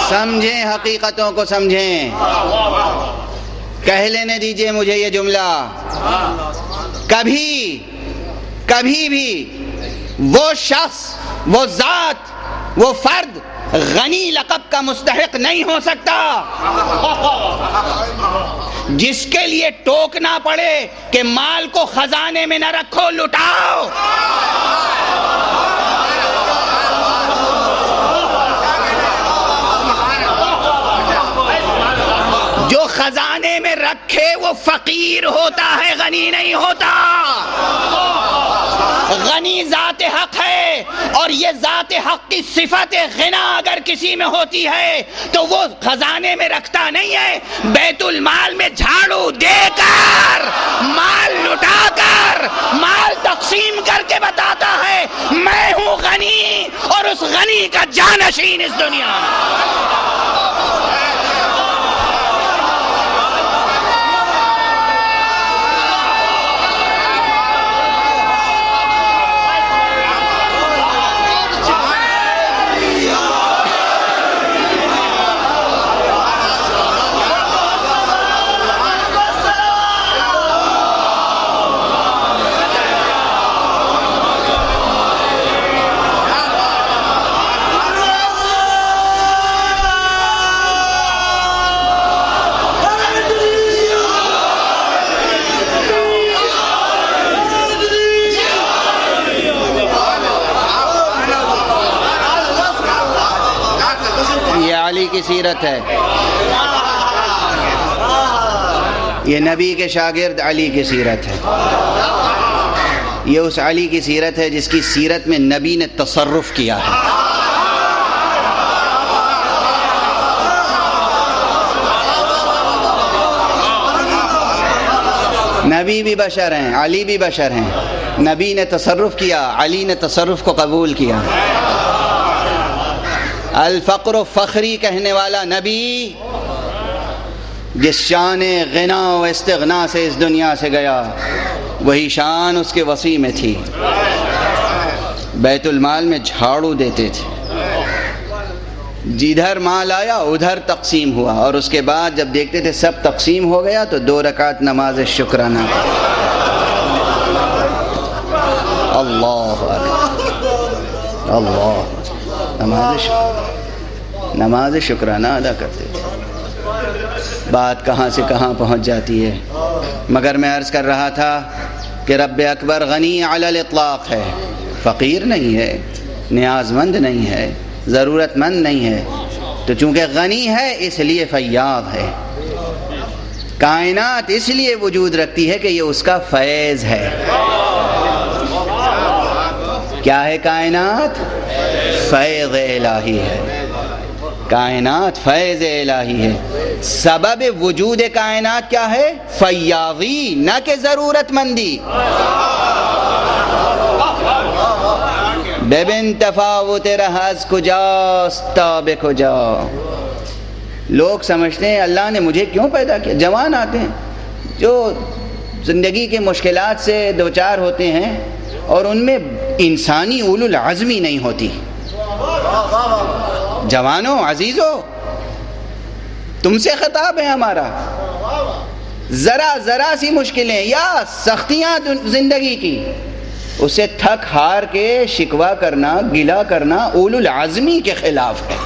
سمجھیں، حقیقتوں کو سمجھیں. کہہ لینے دیجئے مجھے یہ جملہ، کبھی بھی وہ شخص، وہ ذات، وہ فرد غنی لقب کا مستحق نہیں ہو سکتا جس کے لیے ٹوکنا پڑے کہ مال کو خزانے میں نہ رکھو، لٹاؤ. جو خزانے میں رکھے وہ فقیر ہوتا ہے، غنی نہیں ہوتا. غنی ذات حق ہے، اور یہ ذات حق کی صفت غنا اگر کسی میں ہوتی ہے تو وہ خزانے میں رکھتا نہیں ہے، بیت المال میں جھاڑو دے کر، مال لٹا کر، مال تقسیم کر کے بتاتا ہے میں ہوں غنی اور اس غنی کا جانشین اس دنیا میں. کی سیرت ہے، یہ نبی کے شاگرد علی کی سیرت ہے، یہ اس علی کی سیرت ہے جس کی سیرت میں نبی نے تصرف کیا ہے۔ نبی بھی بشر ہیں، علی بھی بشر ہیں، نبی نے تصرف کیا، علی نے تصرف کو قبول کیا۔ الفقر فخری کہنے والا نبی جس شان غنا و استغنا سے اس دنیا سے گیا، وہی شان اس کے وسیع میں تھی۔ بیت المال میں جھاڑو دیتے تھے، جدھر مال آیا ادھر تقسیم ہوا، اور اس کے بعد جب دیکھتے تھے سب تقسیم ہو گیا تو 2 رکعت نماز شکرانہ۔ اللہ اکبر، اللہ، نماز شکرانہ ادا کرتے تھے۔ بات کہاں سے کہاں پہنچ جاتی ہے، مگر میں عرض کر رہا تھا کہ رب اکبر غنی علی الاطلاق ہے، فقیر نہیں ہے، نیاز مند نہیں ہے، ضرورت مند نہیں ہے، تو چونکہ غنی ہے اس لیے فیاض ہے۔ کائنات اس لیے وجود رکھتی ہے کہ یہ اس کا فیض ہے۔ کیا ہے کائنات؟ فیض الہی ہے، کائنات فیض الہی ہے۔ سبب وجود کائنات کیا ہے؟ فیاضی، نہ کہ ضرورت مندی۔ ببن تفاوت رہز کجاست تاب کجا۔ لوگ سمجھتے ہیں اللہ نے مجھے کیوں پیدا کیا؟ جوان آتے ہیں جو زندگی کے مشکلات سے دوچار ہوتے ہیں اور ان میں انسانی اولو العزمی نہیں ہوتی۔ جوانوں، عزیزوں، تم سے خطاب ہے ہمارا۔ ذرا سی مشکلیں یا سختیاں زندگی کی، اسے تھک ہار کے شکوہ کرنا، گلہ کرنا اولو العزمی کے خلاف ہے۔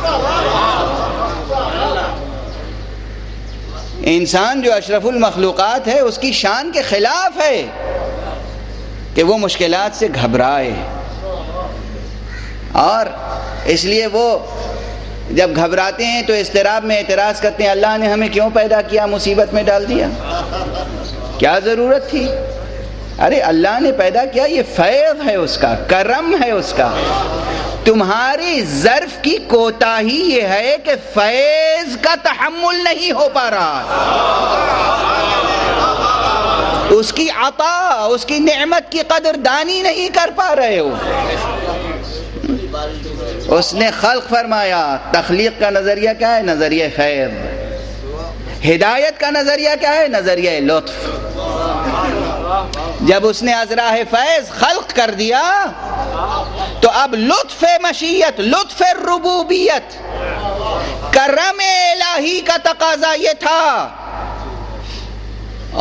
انسان جو اشرف المخلوقات ہے اس کی شان کے خلاف ہے کہ وہ مشکلات سے گھبرائے، اور اس لیے وہ جب گھبراتے ہیں تو اضطراب میں اعتراض کرتے ہیں اللہ نے ہمیں کیوں پیدا کیا، مصیبت میں ڈال دیا، کیا ضرورت تھی؟ ارے اللہ نے پیدا کیا، یہ فیض ہے اس کا، کرم ہے اس کا۔ تمہاری ظرف کی کوتاہی یہ ہے کہ فیض کا تحمل نہیں ہو پا رہا، اس کی عطا، اس کی نعمت کی قدردانی نہیں کر پا رہے ہو۔ اس نے خلق فرمایا، تخلیق کا نظریہ کیا ہے؟ نظریہ فیض۔ ہدایت کا نظریہ کیا ہے؟ نظریہ لطف۔ جب اس نے ازراہ فیض خلق کر دیا تو اب لطف مشیت، لطف ربوبیت، کرم الہی کا تقاضا یہ تھا۔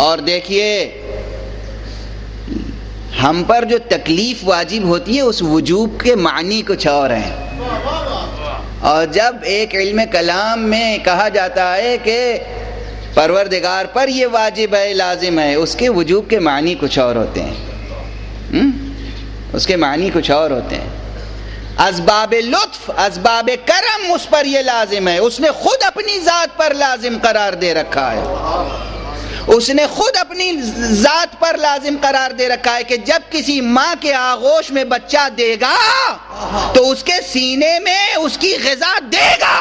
اور دیکھیے ہم پر جو تکلیف واجب ہوتی ہے اس وجوب کے معنی کچھ اور ہیں، اور جب ایک علم کلام میں کہا جاتا ہے کہ پروردگار پر یہ واجب ہے، لازم ہے، اس کے وجوب کے معنی کچھ اور ہوتے ہیں، اس کے معنی کچھ اور ہوتے ہیں۔ اسباب لطف، اسباب کرم اس پر یہ لازم ہے، اس نے خود اپنی ذات پر لازم قرار دے رکھا ہے، اس نے خود اپنی ذات پر لازم قرار دے رکھا ہے کہ جب کسی ماں کے آغوش میں بچہ دے گا تو اس کے سینے میں اس کی غذا دے گا۔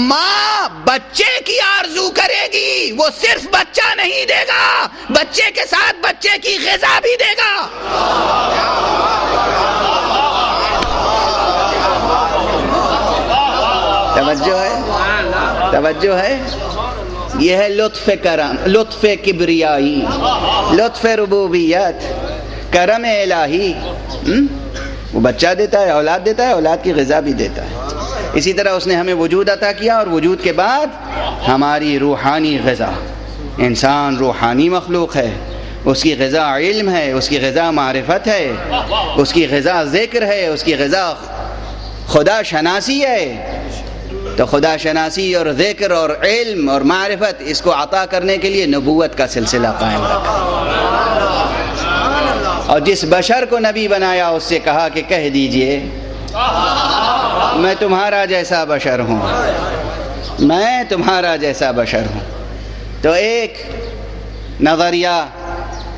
ماں بچے کی آرزو کرے گی، وہ صرف بچہ نہیں دے گا، بچے کے ساتھ بچے کی غذا بھی دے گا۔ توجہ ہے، توجہ ہے، یہ ہے لطف کرم، لطف کبریائی، لطف ربوبیت، کرم الہی۔ وہ بچہ دیتا ہے، اولاد دیتا ہے، اولاد کی غذا بھی دیتا ہے۔ اسی طرح اس نے ہمیں وجود عطا کیا، اور وجود کے بعد ہماری روحانی غذا۔ انسان روحانی مخلوق ہے، اس کی غذا علم ہے، اس کی غذا معرفت ہے، اس کی غذا ذکر ہے، اس کی غذا خدا شناسی ہے۔ تو خدا شناسی اور ذکر اور علم اور معرفت اس کو عطا کرنے کے لیے نبوت کا سلسلہ قائم رکھا، اور جس بشر کو نبی بنایا اس سے کہا کہ کہہ دیجئے میں تمہارا جیسا بشر ہوں، میں تمہارا جیسا بشر ہوں۔ تو ایک نظریہ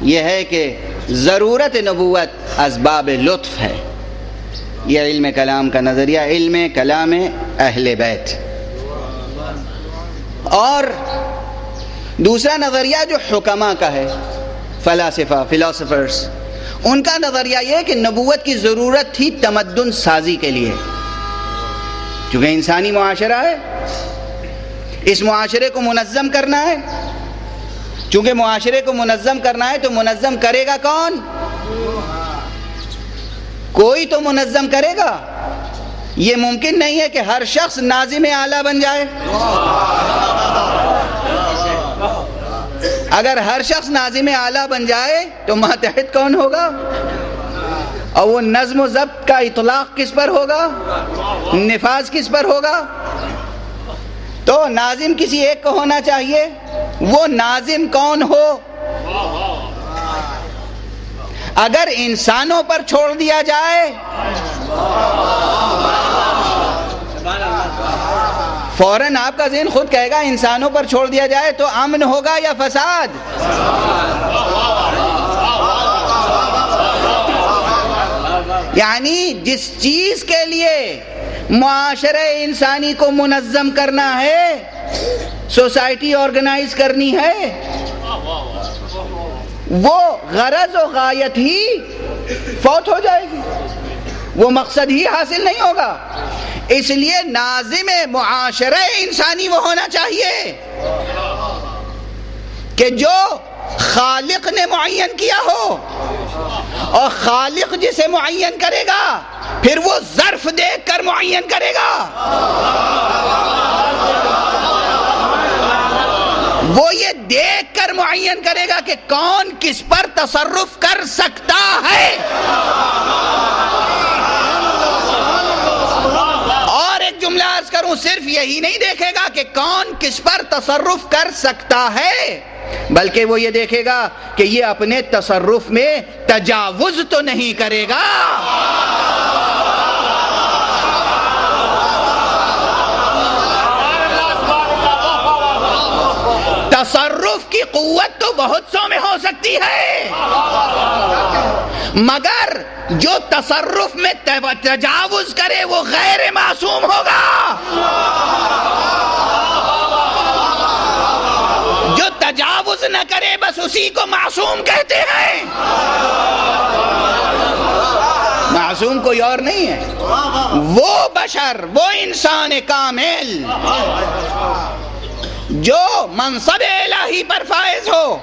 یہ ہے کہ ضرورت نبوت اسباب لطف ہے، یہ علم کلام کا نظریہ، علم کلام اہل بیت۔ اور دوسرا نظریہ جو حکماء کا ہے، فلاسفہ، فلاسفرز، ان کا نظریہ یہ ہے کہ نبوت کی ضرورت تھی تمدن سازی کے لیے، کیونکہ انسانی معاشرہ ہے، اس معاشرے کو منظم کرنا ہے۔ چونکہ معاشرے کو منظم کرنا ہے تو منظم کرے گا کون؟ کوئی تو منظم کرے گا۔ یہ ممکن نہیں ہے کہ ہر شخص ناظم اعلیٰ بن جائے۔ اگر ہر شخص ناظم اعلیٰ بن جائے تو ماتحت کون ہوگا؟ اور وہ نظم و ضبط کا اطلاق کس پر ہوگا؟ نفاذ کس پر ہوگا؟ تو ناظم کسی ایک کو ہونا چاہیے۔ وہ ناظم کون ہو؟ اگر انسانوں پر چھوڑ دیا جائے فوراً آپ کا ذہن خود کہے گا انسانوں پر چھوڑ دیا جائے تو امن ہوگا یا فساد؟ یعنی جس چیز کے لیے معاشرہ انسانی کو منظم کرنا ہے، سوسائٹی آرگنائز کرنی ہے، وہ غرض و غایت ہی فوت ہو جائے گی، وہ مقصد ہی حاصل نہیں ہوگا۔ اس لیے ناظم معاشرہ انسانی وہ ہونا چاہیے کہ جو خالق نے معین کیا ہو، اور خالق جسے معین کرے گا پھر وہ ظرف دیکھ کر معین کرے گا، وہ یہ دیکھ کر معین کرے گا کہ کون کس پر تصرف کر سکتا ہے۔ اور ایک جملہ عرض کروں، صرف یہی نہیں دیکھے گا کہ کون کس پر تصرف کر سکتا ہے، بلکہ وہ یہ دیکھے گا کہ یہ اپنے تصرف میں تجاوز تو نہیں کرے گا۔ تصرف کی قوت تو بہت سو میں ہو سکتی ہے، مگر جو تصرف میں تجاوز کرے وہ غیر معصوم ہوگا۔ جو تجاوز نہ کرے بس اسی کو معصوم کہتے ہیں۔ معصوم کوئی اور نہیں ہے، وہ بشر، وہ انسان کامل جو منصب الہی پر فائز ہو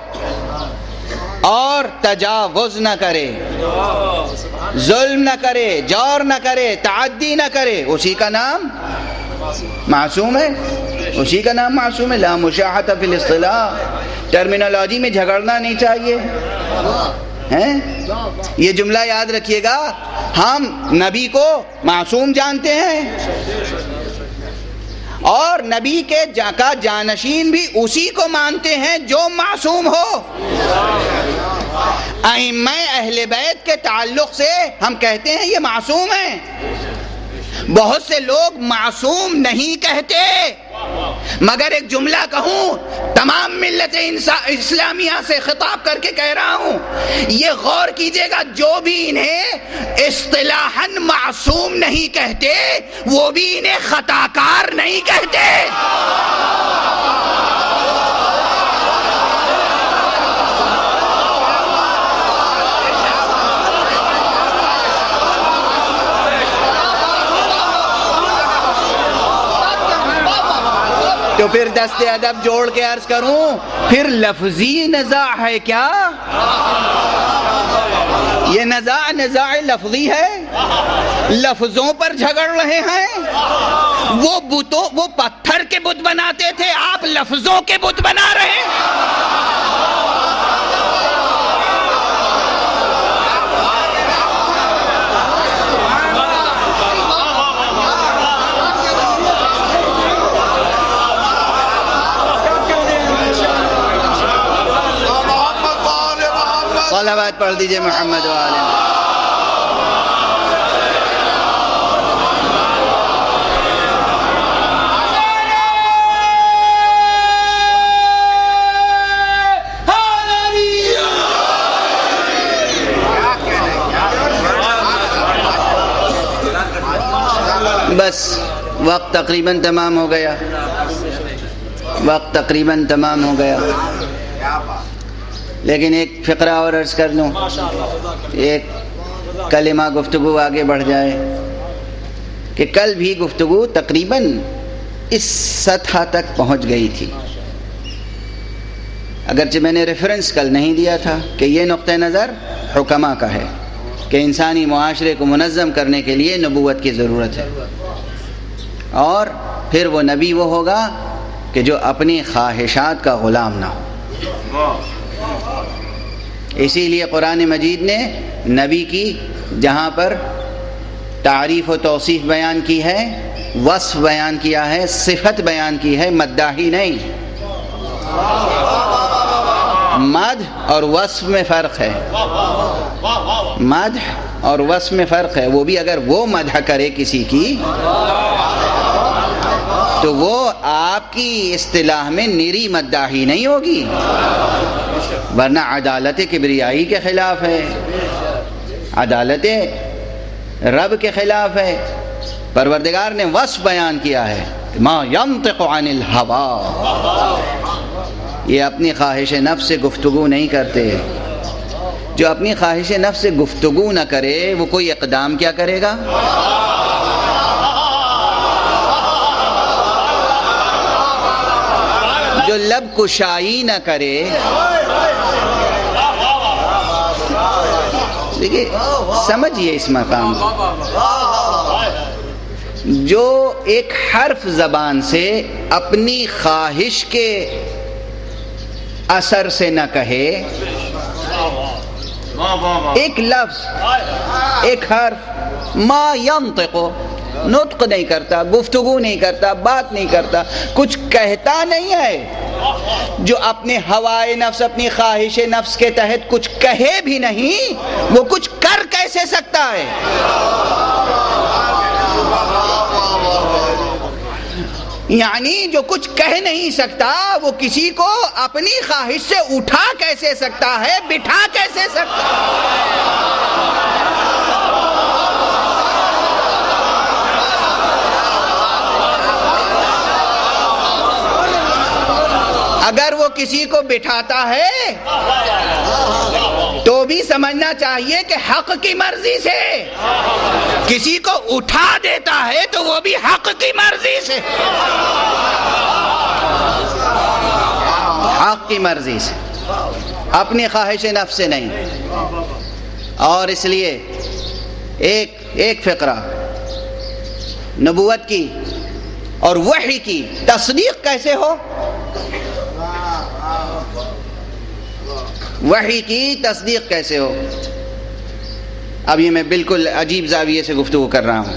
اور تجاوز نہ کرے، ظلم نہ کرے، جور نہ کرے، تعدی نہ کرے، اسی کا نام معصوم ہے، اسی کا نام معصوم ہے۔ لا مشاحۃ فی الاصطلاح، ٹرمینالوجی میں جھگڑنا نہیں چاہیے۔ یہ جملہ یاد رکھیے گا، ہم نبی کو معصوم جانتے ہیں اور نبی کے جانشین بھی اسی کو مانتے ہیں جو معصوم ہو۔ ائمہ اہل بیت کے تعلق سے ہم کہتے ہیں یہ معصوم ہیں۔ بہت سے لوگ معصوم نہیں کہتے، مگر ایک جملہ کہوں، تمام ملت اسلامیہ سے خطاب کر کے کہہ رہا ہوں، یہ غور کیجئے گا، جو بھی انہیں اصطلاحاً معصوم نہیں کہتے وہ بھی انہیں خطا کار نہیں کہتے۔ تو پھر دست ادب جوڑ کے عرض کروں، پھر لفظی نزاع ہے کیا؟ یہ نزاع لفظی ہے، لفظوں پر جھگڑ رہے ہیں۔ وہ پتھر کے بت بناتے تھے، آپ لفظوں کے بت بنا رہے ہیں۔ صلوات پڑھ دیجئے محمد و آلہ۔ بس وقت تقریباً تمام ہو گیا، وقت تقریباً تمام ہو گیا، لیکن ایک فقرہ اور عرض کر لوں، ایک کلمہ گفتگو آگے بڑھ جائے کہ کل بھی گفتگو تقریباً اس سطح تک پہنچ گئی تھی، اگرچہ میں نے ریفرنس کل نہیں دیا تھا کہ یہ نقطہ نظر حکماء کا ہے کہ انسانی معاشرے کو منظم کرنے کے لیے نبوت کی ضرورت ہے، اور پھر وہ نبی وہ ہوگا کہ جو اپنی خواہشات کا غلام نہ ہو۔ اسی لیے قرآن مجید نے نبی کی جہاں پر تعریف و توصیف بیان کی ہے، وصف بیان کیا ہے، صفت بیان کی ہے، مداحی نہیں۔ مدح اور وصف میں فرق ہے، مدح اور وصف میں فرق ہے۔ وہ بھی اگر وہ مدح کرے کسی کی تو وہ آپ کی اصطلاح میں نری مداحی نہیں ہوگی، ورنہ عدالت کبریائی کے خلاف ہے، عدالت رب کے خلاف ہے۔ پروردگار نے وصف بیان کیا ہے، ما ینطق عن الہوا، یہ اپنی خواہش نفس سے گفتگو نہیں کرتے۔ جو اپنی خواہش نفس سے گفتگو نہ کرے وہ کوئی اقدام کیا کرے گا؟ جو لب کشائی نہ کرے، دیکھیے سمجھیے اس مقام کو، جو ایک حرف زبان سے اپنی خواہش کے اثر سے نہ کہے، ایک لفظ، ایک حرف، ما ینطق، نطق نہیں کرتا، گفتگو نہیں کرتا، بات نہیں کرتا، کچھ کہتا نہیں ہے، جو اپنے ہوائے نفس، اپنی خواہش نفس کے تحت کچھ کہے بھی نہیں، وہ کچھ کر کیسے سکتا ہے؟ یعنی جو کچھ کہہ نہیں سکتا وہ کسی کو اپنی خواہش سے اٹھا کیسے سکتا ہے، بٹھا کیسے سکتا ہے؟ اگر وہ کسی کو بٹھاتا ہے تو بھی سمجھنا چاہیے کہ حق کی مرضی سے، کسی کو اٹھا دیتا ہے تو وہ بھی حق کی مرضی سے، حق کی مرضی سے، اپنی خواہش نفس سے نہیں۔ اور اس لیے ایک فقرہ نبوت کی اور وحی کی تصدیق کیسے ہو، وحی کی تصدیق کیسے ہو۔ اب یہ میں بالکل عجیب زاویے سے گفتگو کر رہا ہوں۔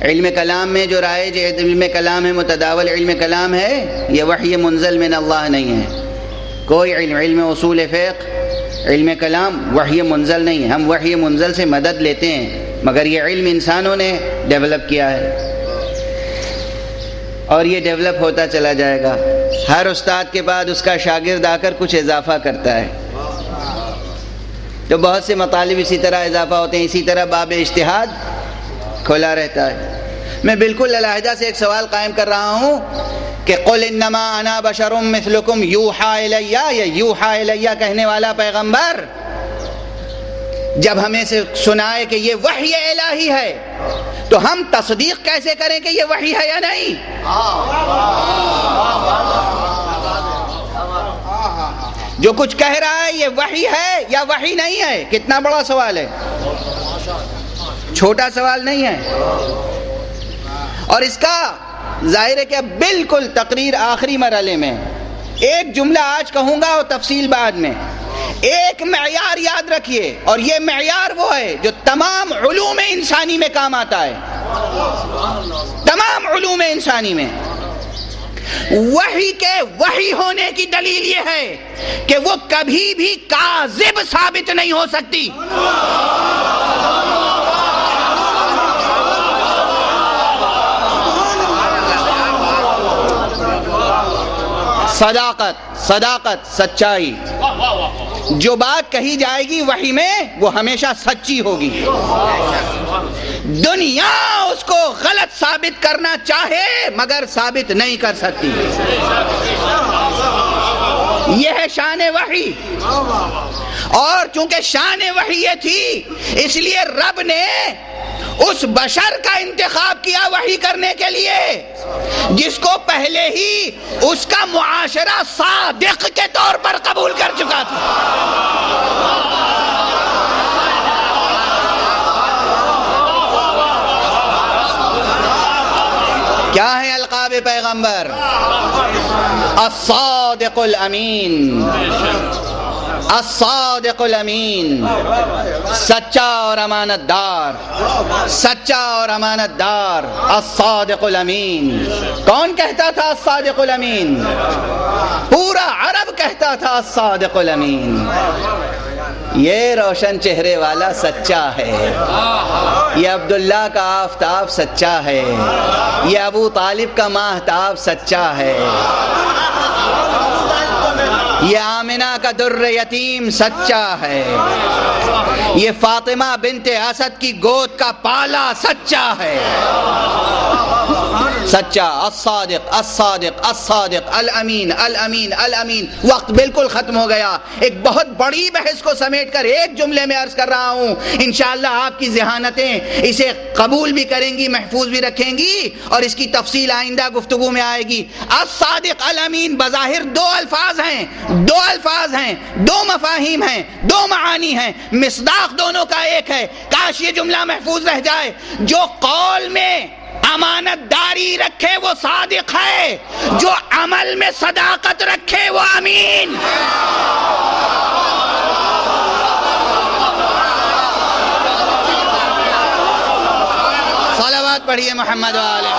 علم کلام میں جو رائج علم کلام ہے، متداول علم کلام ہے، یہ وحی منزل من اللہ نہیں ہے۔ کوئی علم اصول فقہ، علم کلام وحی منزل نہیں ہے۔ ہم وحی منزل سے مدد لیتے ہیں، مگر یہ علم انسانوں نے ڈیولپ کیا ہے اور یہ ڈیولپ ہوتا چلا جائے گا۔ ہر استاد کے بعد اس کا شاگرد آ کر کچھ اضافہ کرتا ہے، تو بہت سے مطالب اسی طرح اضافہ ہوتے ہیں، اسی طرح باب اجتہاد کھلا رہتا ہے۔ میں بالکل علیحدہ سے ایک سوال قائم کر رہا ہوں کہ قل انما انا بشر مثلکم یوحی الی، یا یوحی الی کہنے والا پیغمبر جب ہمیں سے سنائے کہ یہ وحی الہی ہے تو ہم تصدیق کیسے کریں کہ یہ وحی ہے یا نہیں؟ جو کچھ کہہ رہا ہے یہ وحی ہے یا وحی نہیں ہے؟ کتنا بڑا سوال ہے، چھوٹا سوال نہیں ہے۔ اور اس کا ظاہر ہے کہ بالکل تقریر آخری مرحلے میں، ایک جملہ آج کہوں گا اور تفصیل بعد میں۔ ایک معیار یاد رکھیے، اور یہ معیار وہ ہے جو تمام علوم انسانی میں کام آتا ہے، تمام علوم انسانی میں۔ وحی کے وحی ہونے کی دلیل یہ ہے کہ وہ کبھی بھی کاذب ثابت نہیں ہو سکتی۔ صداقت، سچائی، جو بات کہی جائے گی وحی میں وہ ہمیشہ سچی ہوگی۔ دنیا اس کو غلط ثابت کرنا چاہے مگر ثابت نہیں کر سکتی. یہ ہے شان وحی. اور چونکہ شان وحی یہ تھی اس لیے رب نے اس بشر کا انتخاب کیا وحی کرنے کے لیے جس کو پہلے ہی اس کا معاشرہ صادق کے طور پر قبول کر چکا تھا. کیا ہے القاب پیغمبر؟ الصادق الامین، الصادق الامین، سچا اور امانت دار، سچا اور امانت دار، الصادق الامین. کون کہتا تھا الصادق الامین؟ پورا عرب کہتا تھا الصادق الامین. یہ روشن چہرے والا سچا ہے، یہ عبداللہ کا آفتاب سچا ہے، یہ ابو طالب کا ماہتاب سچا ہے، یہ آمنہ کا در یتیم سچا ہے، یہ فاطمہ بنت اسد کی گود کا پالا سچا ہے. سچا، الصادق الصادق الصادق، الامین الامین الامین. وقت بالکل ختم ہو گیا. ایک بہت بڑی بحث کو سمیٹ کر ایک جملے میں عرض کر رہا ہوں. انشاءاللہ آپ کی ذہانتیں اسے قبول بھی کریں گی، محفوظ بھی رکھیں گی، اور اس کی تفصیل آئندہ گفتگو میں آئے گی. الصادق الامین بظاہر دو الفاظ ہیں، دو الفاظ ہیں، دو مفاہیم ہیں، دو معانی ہیں، مصداق دونوں کا ایک ہے. کاش یہ جملہ محفوظ رہ جائے. جو قول میں امانت داری رکھے وہ صادق ہے، جو عمل میں صداقت رکھے وہ امین. صلوات پڑھیے محمد والے.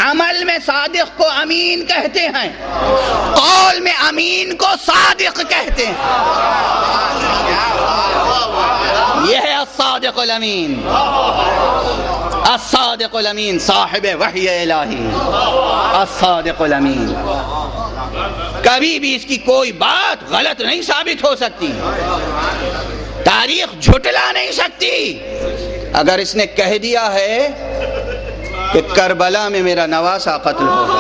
عمل میں صادق کو امین کہتے ہیں، قول میں امین کو صادق کہتے ہیں. یہ ہے الصادق الامین، الصادق الامین، صاحب وحی الہی، الصادق الامین. کبھی بھی اس کی کوئی بات غلط نہیں ثابت ہو سکتی، تاریخ جھٹلا نہیں سکتی. اگر اس نے کہہ دیا ہے کہ کربلا میں میرا نواسہ قتل ہوگا،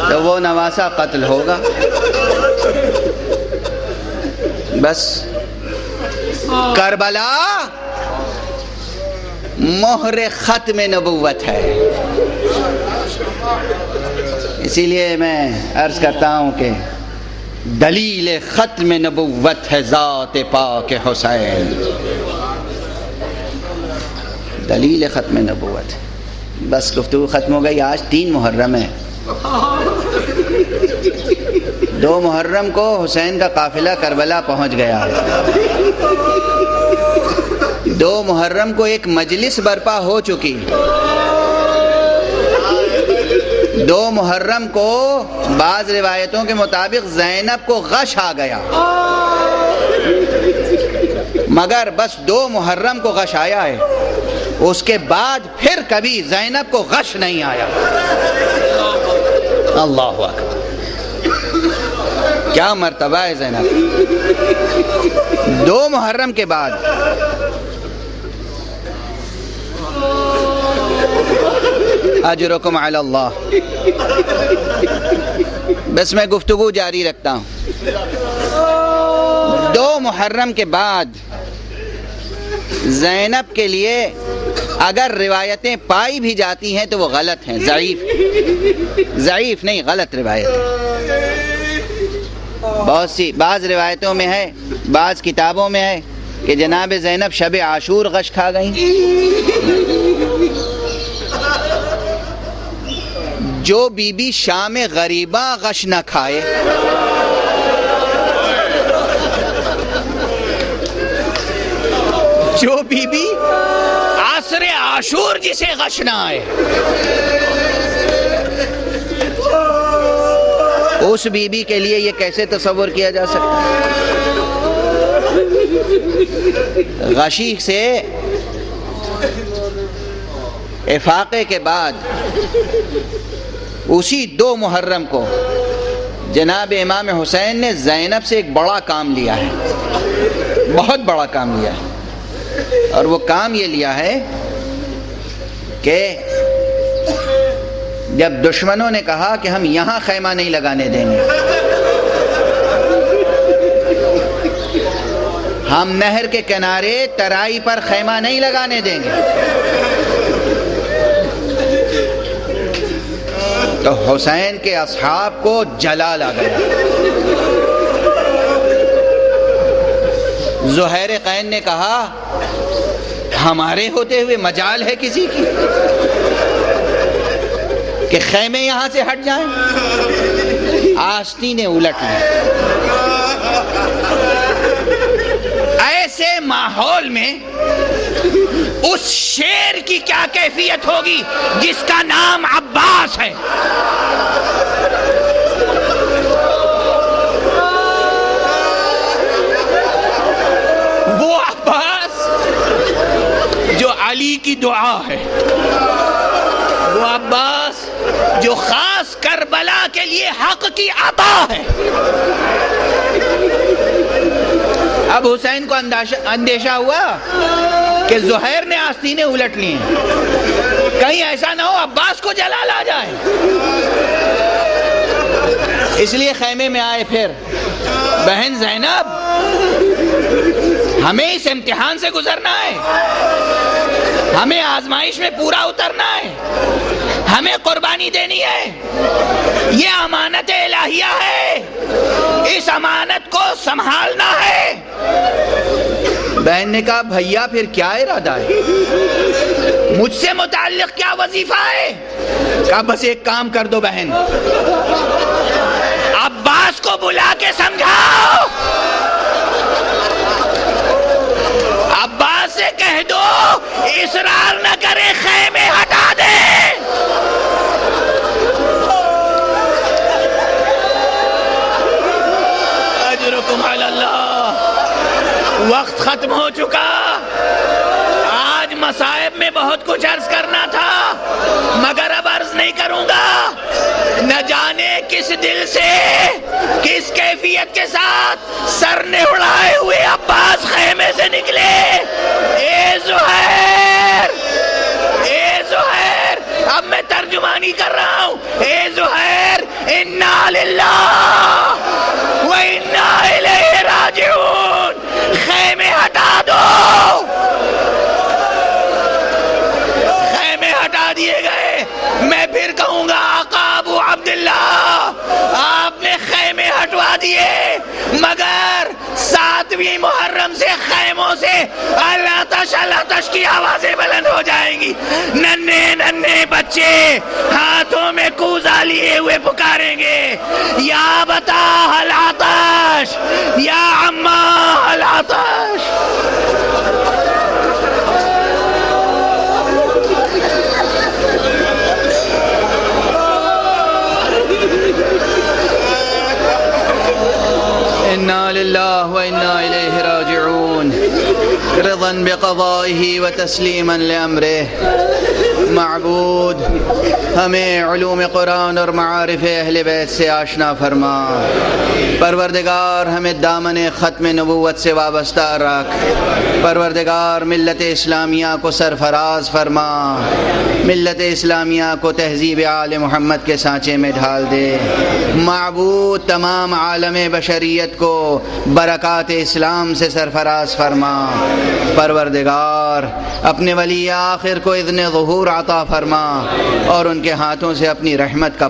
تو وہ نواسہ قتل ہوگا. بس کربلا مہر ختم نبوت ہے. اسی لیے میں عرض کرتا ہوں کہ دلیل ختم نبوت ہے ذات پاک حسین. دلیل ختم نبوت. بس گفتگو ختم ہو گئی. آج 3 محرم ہے. 2 محرم کو حسین کا قافلہ کربلا پہنچ گیا. 2 محرم کو ایک مجلس برپا ہو چکی. 2 محرم کو بعض روایتوں کے مطابق زینب کو غش آ گیا، مگر بس 2 محرم کو غش آیا ہے. اس کے بعد پھر کبھی زینب کو غش نہیں آیا. اللہ اکبر، کیا مرتبہ ہے زینب. 2 محرم کے بعد اجرکم علی اللہ. بس میں گفتگو جاری رکھتا ہوں. 2 محرم کے بعد زینب کے لیے اگر روایتیں پائی بھی جاتی ہیں تو وہ غلط ہیں، ضعیف نہیں، غلط روایت. بہت سی بعض روایتوں میں ہے، بعض کتابوں میں ہے کہ جناب زینب شب عاشور غش کھا گئیں. جو بی بی شام غریبہ غش نہ کھائے، جو بی بی عصر عاشور جسے غش نہ آئے. اس بی بی کے لیے یہ کیسے تصور کیا جا سکتا ہے؟ غشی سے افاقے کے بعد اسی 2 محرم کو جناب امام حسین نے زینب سے ایک بڑا کام لیا ہے، بہت بڑا کام لیا ہے، اور وہ کام یہ لیا ہے کہ جب دشمنوں نے کہا کہ ہم یہاں خیمہ نہیں لگانے دیں گے، ہم نہر کے کنارے ترائی پر خیمہ نہیں لگانے دیں گے، تو حسین کے اصحاب کو جلال آ گیا۔ زہیر قین نے کہا ہمارے ہوتے ہوئے مجال ہے کسی کی کہ خیمے یہاں سے ہٹ جائیں؟ آستینیں الٹ لیں۔ ایسے ماحول میں اس شیر کی کیا کیفیت ہوگی جس کا نام عباس ہے؟ وہ عباس جو علی کی دعا ہے، وہ عباس جو خاص کربلا کے لیے حق کی عطا ہے۔ اب حسین کو اندیشہ ہوا کہ زہیر نے آستینیں الٹ لی ہیں، کہیں ایسا نہ ہو عباس کو جلال آ جائے، اس لیے خیمے میں آئے۔ پھر بہن زینب، ہمیں اس امتحان سے گزرنا ہے، ہمیں آزمائش میں پورا اترنا ہے، ہمیں قربانی دینی ہے، یہ امانت الہیہ ہے، اس امانت کو سنبھالنا ہے۔ بہن نے کہا بھیا پھر کیا ارادہ ہے، مجھ سے متعلق کیا وظیفہ ہے؟ کہا بس ایک کام کر دو بہن، عباس کو بلا کے سمجھاؤ، عباس سے کہہ دو اصرار نہ کرے، خیمے ہٹا دے۔ اجرکم علی اللہ۔ وقت ختم ہو چکا، آج مصائب میں بہت کچھ عرض کرنا تھا مگر اب عرض نہیں کروں گا۔ نہ جانے کس دل سے، کس کیفیت کے ساتھ سر نے اڑائے ہوئے عباس خیمے سے نکلے۔ اے زہیر، اے زہیر، اب میں ترجمانی کر رہا ہوں۔ اے زہیر، انا للہ و انا الیہ راجعون، خیمے ہٹا دو۔ خیمے ہٹا دیے گئے۔ میں پھر کہوں گا آقا ابو عبداللہ، آپ نے خیمے ہٹوا دیے مگر 7ویں محرم سے خیموں سے الاتش الاتش کی آوازیں بلند ہو جائیں گی۔ ننھے ننھے بچے ہاتھوں میں کوزہ لیے ہوئے پکاریں گے، یا بتا العطش، یا عمّا العطش۔ انا للہ و انا الیہ راجعون، رضا بقضائہ و تسلیما لامرہ۔ معبود، ہمیں علوم قرآن اور معارف اہل بیت سے آشنا فرما۔ پروردگار، ہمیں دامن ختم نبوت سے وابستہ رکھ۔ پروردگار، ملت اسلامیہ کو سرفراز فرما، ملت اسلامیہ کو تہذیب آل محمد کے سانچے میں ڈھال دے۔ معبود، تمام عالم بشریت کو برکات اسلام سے سرفراز فرما۔ پروردگار، اپنے ولی آخر کو اذن ظہور عطا فرما اور ان کے ہاتھوں سے اپنی رحمت کا